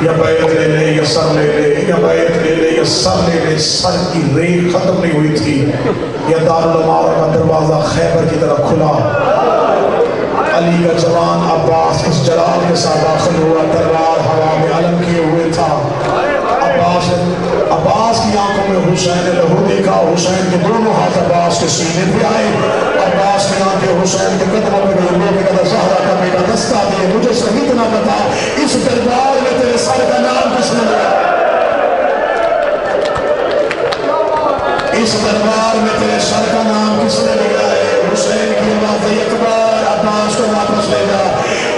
یا بیعت لے لے یا سر لے لے, یا بیعت لے لے یا سر لے لے. سر کی ریل ختم نہیں ہوئی تھی, یا دارالعمارہ کا دروازہ خیبر کی طرف کھلا. علی کا جوان عباس اس جلال کے ساتھ داخل ہوا, تلوار ہوا میں علم کیے ہوئے تھا. عباس کی آنکھوں میں حسین نے لہو دیکھا. حسین کے دونوں ہاتھ عباس کے سینے پہ آئے. عباس کی آنکھیں حسین کے قدموں پہ گئی. وہ بھی کہتا زہرا کا بیٹا دستہ دے, مجھے صحیح اتنا بتا اس دربار میں تیرے سر کا نام کس نے لگا؟ اس دربار میں تیرے سر کا نام کس نے لگا ہے؟ حسین کی آواز اکبر, عباس کو واپس لے جا.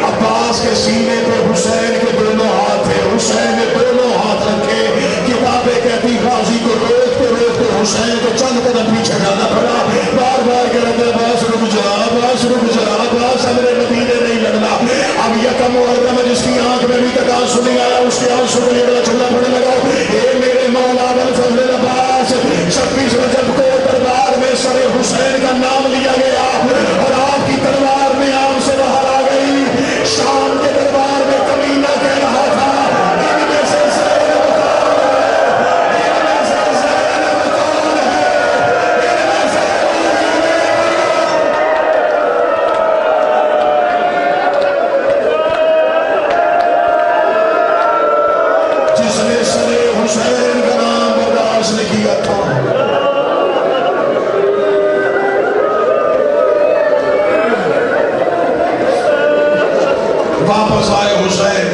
عباس کے سینے پہ حسین کے دونوں ہاتھ تھے. حسین نے دونوں ہاتھ رکھے. کتابیں کہتی غازی کو روکتے روکتے حسین کو چند قدم پیچھے جانا پڑا. بار بار کہہ رہے عباس رک جا, عباس رک جا, عباس امر مدینے نہیں لڑنا. اب یکم محرم جس کی آنکھ میں بھی تک آنسو نہیں آیا, اس کے آنسو کو لیڑا چلنا پڑنے لگا. اے میرے مولا ابوالفضل عباس, 26 رجب کو دربار میں سر حسین کا نام لیا گیا اور آپ کی تلوار میں آم سے باہر آ گئی. شام کے دربار میں کمینہ کہہ رہا تھا ان میں سے زینب کون ہے, ان میں سے زینب کون ہے, ان میں سے جس نے سر حسین کا نام برداشت نہیں کیا تھا. واپس آئے حسین,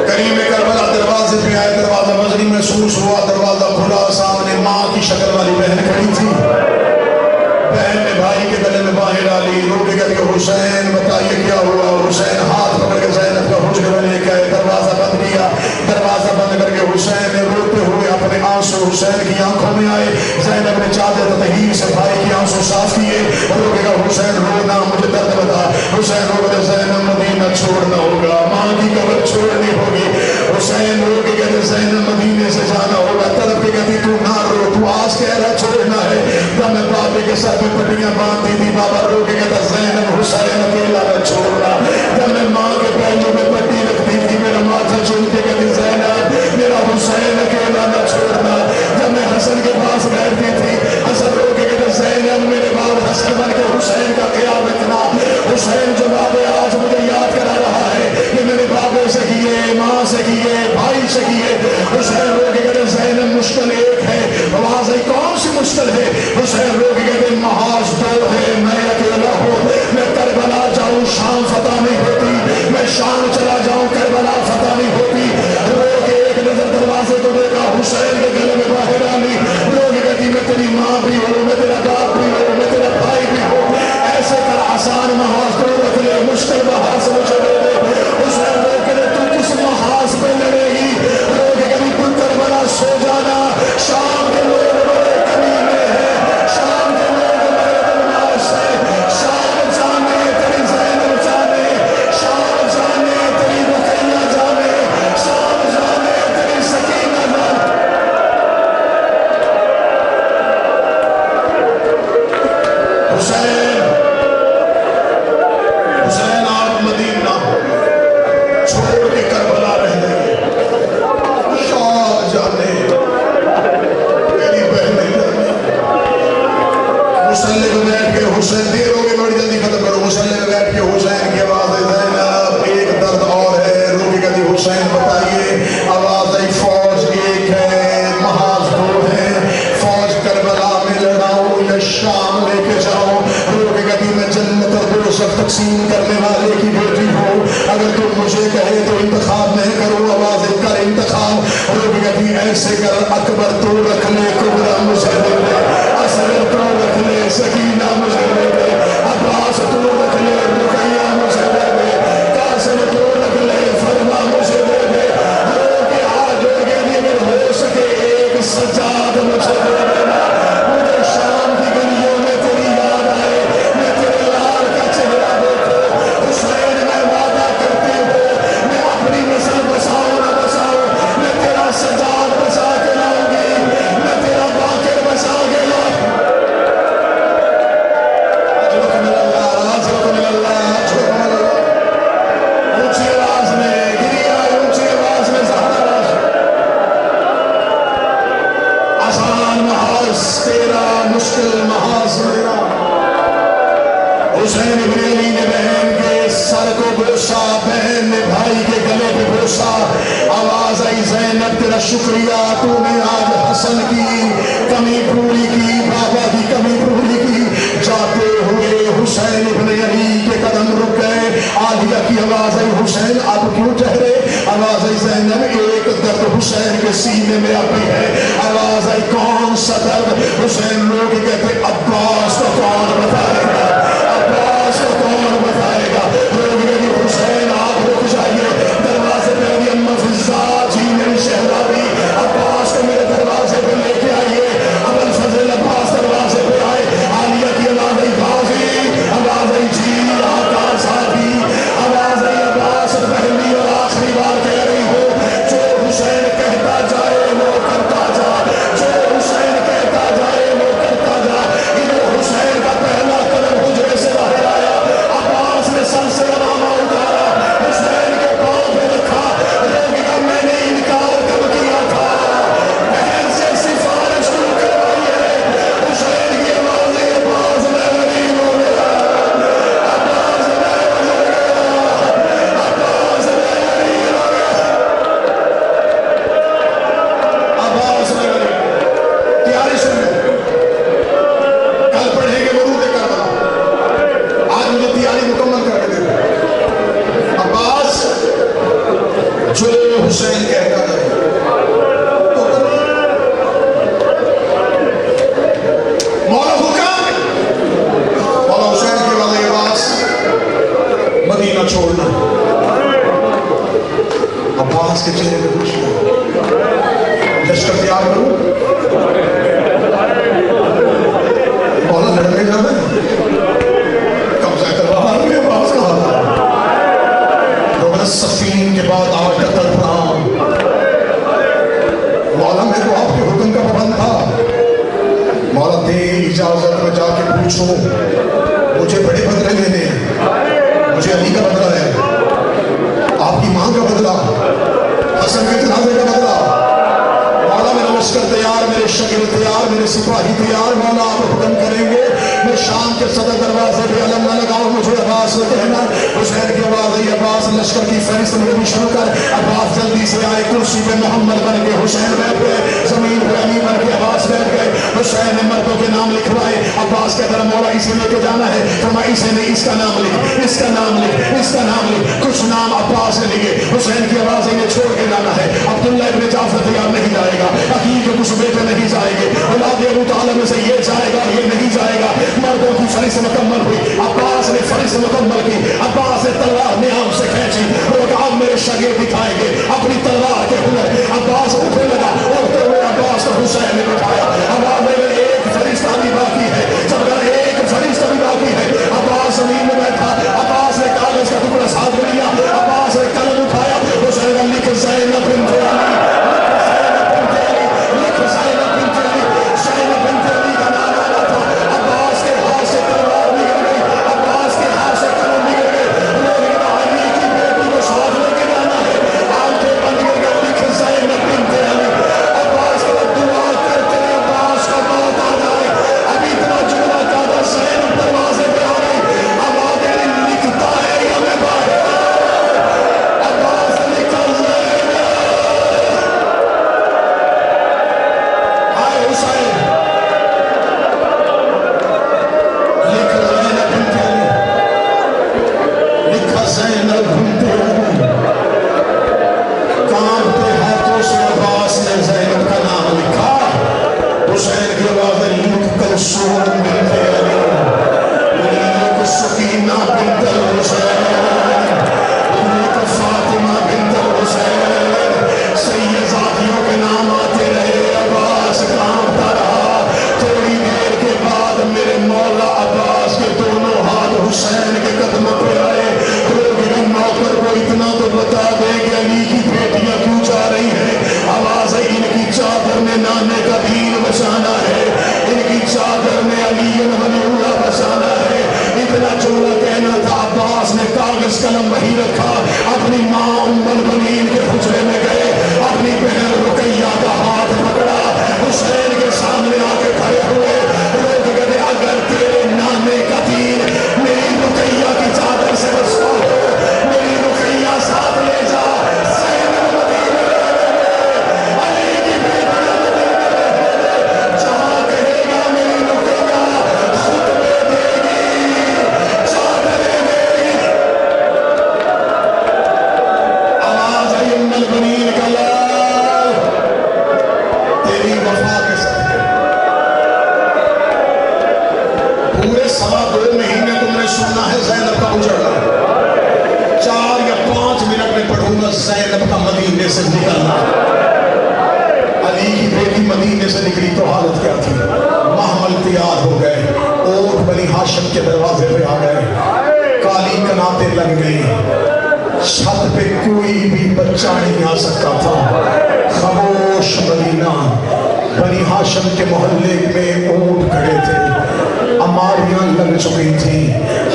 کریم کربلا دروازے پہ آئے. دروازہ وزنی محسوس ہوا, دروازہ کھلا, سامنے ماں کی شکل والی بہن کھڑی تھی. بہن نے بھائی کے گلے میں باہیں ڈالی, رو کے کہتی حسین بتائیے کیا ہوا. حسین ہاتھ پکڑ کے زینب کا حجرے میں لے کے آئے, دروازہ بند کیا. دروازہ بند کر کے حسین نے روتے ہوئے اپنے آنسو حسین کی آنکھوں میں آئے. زینب نے چادر تطہیر سے بھائی کی آنسو صاف کیے. رو کے کہا حسین رونا, مجھے درد بتا. حسین رو کے زینب مدینہ چھوڑنا ہوگا, ماں کی قبر چھوڑنی ہوگی. حسین رو کے کہتے زینب مدینے سے جانا ہوگا. طرف کے کہتی تو نہ رو, تو آج کہہ رہا چھوڑنا ہے. دم بابے کے سر پہ پٹیاں باندھی تھی, بابا رو کے کہتا زینب حسین اکیلا نہ چھوڑنا. دم میں شام چلا جاؤں کربلا فتح نہیں ہوتی. رو کے ایک نظر دروازے کو دیکھا, حسین کے گلے میں باہر ڈالی. رو کے کہتی میں تیری ماں بھی ہوں, میں تیرا باپ بھی ہوں, میں تیرا بھائی بھی ہوں. ایسے کر آسان محاذ کو رکھ لے, مشکل محاذ مجھے دے دے. حسین رو کے تو کس محاذ پہ لڑے گی؟ رو کے کبھی تو کربلا سو جانا. شام کے لوگ بڑے کمینے ہیں, شام کے لوگ بڑے بدماش ہیں. شام جانے تیری زینب جانے, شام جانے تیری رقیہ جانے, شام جانے تیری سکینہ جانے. حسین حسین آپ مدینہ چھوڑ کے کربلا رہ گئے. شام جانے تیری بہنیں جانے. مسلح پہ بیٹھ کے حسین, دیر ہو گئی بڑی جلدی ختم کرو. مسلح پہ بیٹھ کے حسین کی آواز ہے زینب ایک درد اور ہے. رو کے کہتی حسین بتائیے. آواز آئی فوج ایک ہے, محاذ دو ہے. فوج کربلا میں لڑاؤں یا شام لے کے جاؤں. رو کے کہتی میں جنت اور دوزخ تقسیم کرنے والے کی بیٹی ہوں. اگر تم مجھے کہے تو انتخاب میں کروں. آواز کر انتخاب. رو کے کہتی ایسے کر, اکبر تو رکھ لے, کبرا مجھے دے دے. اصغر تو رکھ لے, سکینہ مجھے دے دے. عباس تو رکھ لے, رقیہ مجھے دے دے. قاسم تو رکھ لے, فرما مجھے دے دے. رو کے ہاتھ جوڑ کے اگر ہو سکے ایک سجاد مجھے دے دینا. مجھے شام کی گلیوں میں تیری یاد آئے, میں تیرے لال کا چہرہ دیکھو. حسین میں وعدہ کرتی ہوں, میں اپنی نسل بچاؤں نہ بچاؤں, میں تیرا سجاد بچا کے لاؤں گی, میں تیرا باقر بچا کے لاؤں. اجرکم اللہ, اجرکم اللہ, اجرکم اللہ. اونچی آواز میں گریا, اونچی آواز میں زہرا. آسان محاذ تیرا, مشکل محاذ میرا. حسین ابن علی نے بہن کے سر کو بوسا, بہن نے بھائی کے گلے پہ بوسا. آواز آئی زینب تیرا شکریہ, تو نے آج حسن کی کمی پوری کی, بابا کی کمی پوری کی. جاتے ہوئے حسین ابن علی کے قدم رک گئے. عالیہ کی آواز آئی حسین اب کیوں ٹھہرے؟ آواز آئی زینب ایک درد حسین کے سینے میں اب بھی ہے. آواز آئی کون سا درد؟ حسین لوگ کہتے عباس کو کون بتائے گا, عباس کو کون بتائے گا. لوگ کہتے حسین آپ رک جائیے. دروازے پہ ابھی اما فضا جی میری شہزادی, عباس کو میرے دروازے پہ لے کے آئیے. ابو الفضل عباس دروازے پہ آئے. عالیہ کی آواز آئی غازی, آواز آئی جی آقا صاحبی, آواز آئی عباس پہلی اور آخری بار کہہ رہی ہو, جو حسین کہتا جائے وہ کرتا جا, جو حسین کہتا جائے وہ کرتا جا. ادھر حسین کا پہلا قدم حجرے سے باہر آیا, عباس نے سر سے امامہ اتارا, حسین کے پاؤں پہ رکھا. روگی کا میں نے انکار کب کیا تھا, بہن سے سفارش کیوں کروائی ہے. حسین کی آواز ہے عباس میں غریب ہو گیا, عباس میں گزر گیا, عباس میں غریب ہو گیا, عباس میں غریب. تیاری سن لو, کل پڑھیں گے ورود کربلا. آج مجھے تیاری مکمل کر کے دے. عباس جو حسین کہتا ہے تو کرو. مولا حکم, مولا حسین کے بعد عباس مدینہ چھوڑنا. عباس کے چہرے پہ پوچھنا, لشکر تیار کروں, مولا لڑنے جانا ہے, قبضہ کروا میں عباس کا حال. روز سفین کے بعد آج کا تڑپنا, مولا میں تو آپ کے حکم کا پابند تھا. مولا دے اجازت میں جا کے پوچھو, مجھے بڑے بدلے لینے ہیں. مجھے علی کا بدلہ ہے, آپ کی ماں کا بدلہ, حسن کے جنازے کا بدلہ. مولا میرا لشکر تیار, میرے شگل تیار, میرے سپاہی تیار. مولا آپ حکم کریں گے, میں شام کے صدر دروازے پہ علم نہ لگاؤں, مجھے عباس نے کہنا. حسین کی آواز آئی, عباس لشکر کی فہرست میں بھی شروع کر. عباس جلدی سے آئے, کرسی پہ محمد بن کے حسین بیٹھ گئے, زمین پہ علی بن کے عباس بیٹھ گئے. حسین نے مردوں کے نام لکھوائے. عباس کہتا مولا اسے لے کے جانا ہے. فرمایا اسے نہیں, اس کا نام لکھ, اس کا نام لکھ, اس کا نام لکھ. کچھ نام عباس نے لیے. حسین کی آواز ہے یہ چھوڑ کے جانا ہے. عبداللہ ابن جعفر تیار نہیں جائے گا. عقیل کے کچھ بیٹے نہیں جائیں گے. اولاد ابو طالب میں سے یہ جائے گا یہ نہیں جائے گا. مردوں کی فریض مکمل ہوئی. عباس نے فریض مکمل کی. عباس نے تلوار نیام سے کھینچی. وہ کہا میرے شاگرد دکھائیں گے اپنی تلوار کے ہنر. عباس اٹھنے لگا اٹھتے ہوئے عباس کو حسین نے بٹھایا. عباس میں ایک فرشتہ بھی باقی ہے. جب اگر ایک فرشتہ بھی باقی ہے. عباس زمین میں بیٹھا. عباس نے کاغذ کا ٹکڑا ساتھ میں لیا. عباس نے قلم اٹھایا. حسین علی کے زینب بنت علی قلم وہی رکھا. اپنی ماں ام المؤمنین کے حجرے میں گئے. اپنی بہن رقیہ کا ہاتھ پکڑا. حسین کے سامنے آ کے کھڑے ہوئے. لوگ کہتے اگر تیرے نانے کا دین میری رقیہ کی چادر سے بچتا ہو میری رقیہ ساتھ لے جا. زینب مدینے علی کی بیٹی جہاں کہے گا میری رقیہ خطبے دے گی چادریں دے گی. المؤمنین کا لال تیری وفا کے ساتھ پورے 2.25 مہینے تم نے سننا ہے زینب کا اجڑنا. 4 یا 5 منٹ میں پڑھوں گا زینب کا مدینے سے نکلنا. علی کی بیٹی مدینے سے نکلی تو حالت کیا تھی. محمل تیار ہو گئے. اونٹ بنی ہاشم کے دروازے پہ آ گئے. کالی کناتیں لگ گئی. چھت پہ کوئی بھی بچہ نہیں آ سکتا تھا. خاموش مدینہ. بنی ہاشم کے محلے میں اونٹ کھڑے تھے. اماریاں لگ چکی تھیں.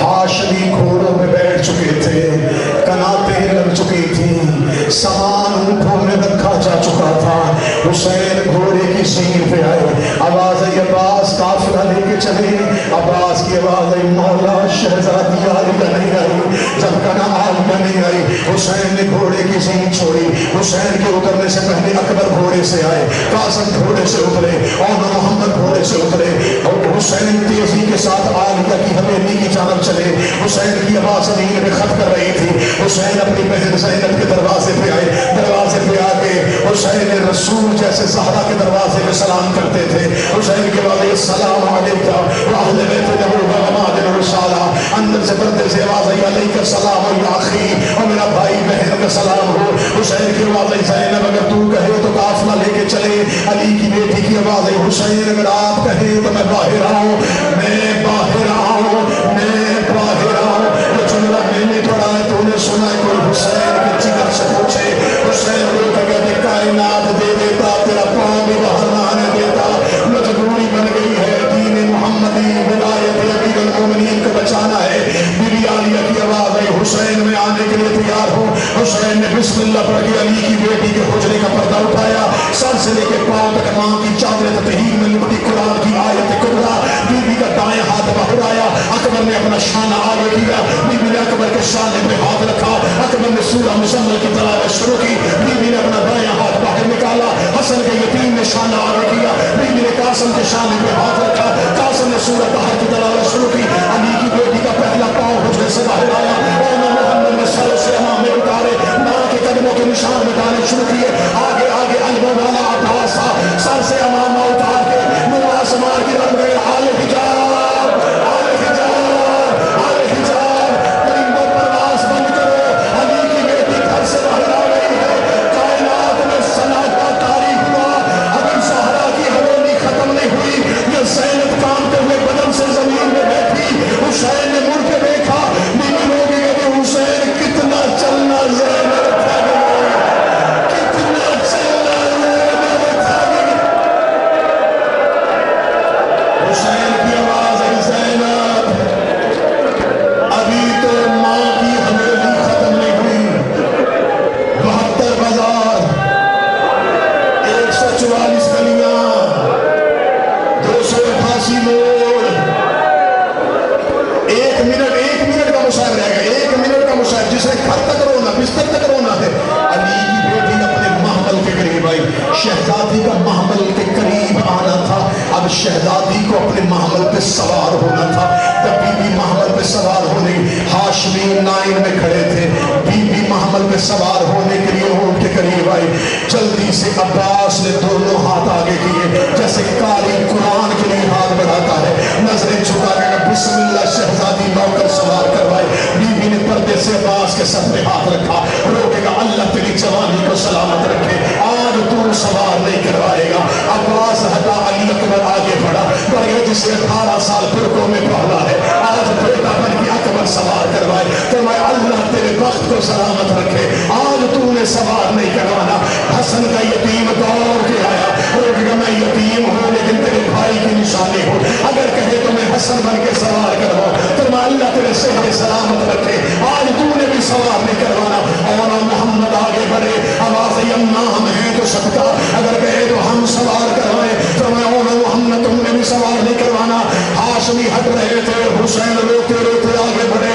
ہاشمی گھوڑوں میں بیٹھ چکے تھے. کناتیں لگ چکی تھیں. سامان اونٹوں میں رکھا جا چکا تھا. حسین گھوڑے کی سینگ پہ آئے. آواز آئی عباس قافلہ لے کے چلے. عباس کی آواز آئی مولا شہزادی عالیہ نہیں آئی. جب کہا عالیہ نہیں آئی حسین نے گھوڑے کی سینگ چھوڑی. حسین کے اترنے سے پہلے اکبر گھوڑے سے آئے. قاسم گھوڑے سے اترے. اور محمد گھوڑے سے اترے. اور حسین تیزی کے ساتھ عالیہ کی حویلی کی جانب چلے. حسین کی آواز زمین میں خط کر رہی تھی. حسین اپنی بہن زینب کے دروازے پہ آئے. دروازے پہ آ کے حسین رسول جیسے زہرا کے دروازے میں سلام کرتے تھے. حسین کے والد السلام علیکہ واہل بیت لہو وغماد الرسالہ. اندر سے پردے سے آواز آئی علیکہ السلام یا اخی اور میرا بھائی بہن کا سلام ہو. حسین کی آواز آئی زینب اگر تو کہے تو قافلہ لے کے چلے. علی کی بیٹی کی آواز آئی حسین اگر آپ کہیں تو میں باہر آؤں. میں باہر آؤں. میں باہر آؤں. یہ جملہ میں نے پڑھا ہے تو نے سنا ہے. کوئی حسین کے جگر سے پوچھے. حسین کو کہتے کائنات دے دیتا تیرا پاؤں بھی باہر نہ آنے دیتا. مجبوری بن گئی ہے. دین محمدی ولایت امیر المومنین کو بچانا ہے. بی بی عالیہ کی آواز آئی حسین میں آنے کے لیے تیار ہوں. حسین نے بسم اللہ پڑھ کے علی کی بیٹی کے حجرے کا پردہ اٹھایا. سر سے لے کے پاؤں تک ماں کی چادر تطہیر میں لپٹی قرآن کی آیت کبریٰ. بی بی کا دائیں ہاتھ باہر آیا. اکبر نے اپنا شانہ آگے کیا. بی بی نے اکبر کے شانے پہ ہاتھ رکھا. اکبر نے سورہ مزمل کی تلاوت شروع کی. بی بی نے اپنا دائیں ہاتھ باہر نکالا. حسن کے یتیم نے شانہ آگے کیا. بی بی نے قاسم کے شانے پہ ہاتھ رکھا. قاسم نے سورہ طہر کی تلاوت شروع کی. علی کی بیٹی کا پہلا پاؤں حجرے سے باہر آیا. اور محمد نے سر سے امام بستر تک رونا ہے. علی کی بیٹی اپنے محمل کے قریب آئی. شہزادی کا محمل کے قریب آنا تھا. اب شہزادی کو اپنے محمل پہ سوار ہونا تھا. جب بی بی محمل پہ سوار ہونے, ہاشمی 9 میں کھڑے تھے. بی بی محمل پہ سوار ہونے کے لیے اونٹ کے قریب آئی. جلدی سے عباس نے دونوں ہاتھ آگے کیے جیسے قاری قرآن کے لیے ہاتھ بڑھاتا ہے. نظریں جھکا کے بسم اللہ. شہزادی نوکر سوار کروائے. بی بی نے پردے سے عباس کے سر پہ ہاتھ رکھا. روکے گا اللہ تیری جوانی کو سلامت رکھے, آج تو سوار نہیں کروائے گا. عباس ہٹا, علی اکبر آگے بڑھا. بڑھے جسے 18 سال فرقوں میں پہلا ہے, آج بیٹا بن کے اکبر سوار کروائے. تو میں اللہ تیرے وقت کو سلامت رکھے, آج تو نے سوار نہیں کروانا. حسن کا یتیم دوڑ کے آیا. روکے گا میں یتیم ہوں لیکن تیرے بھائی کی نشانی ہوں. اگر کہے تو میں حسن بن کے سوار کرواؤں. تو میں اللہ تیرے صحت سلامت رکھے, آج تو نے بھی سوار نہیں کروانا. اور محمد آگے بڑھے, آواز یمنا ہم ہیں تو صدقہ. اگر کہے تو ہم سوار کروائے. تو میں محمد تم نے بھی سوار نہیں کروانا. ہاشمی ہٹ رہے تھے, حسین روتے روتے آگے بڑھے.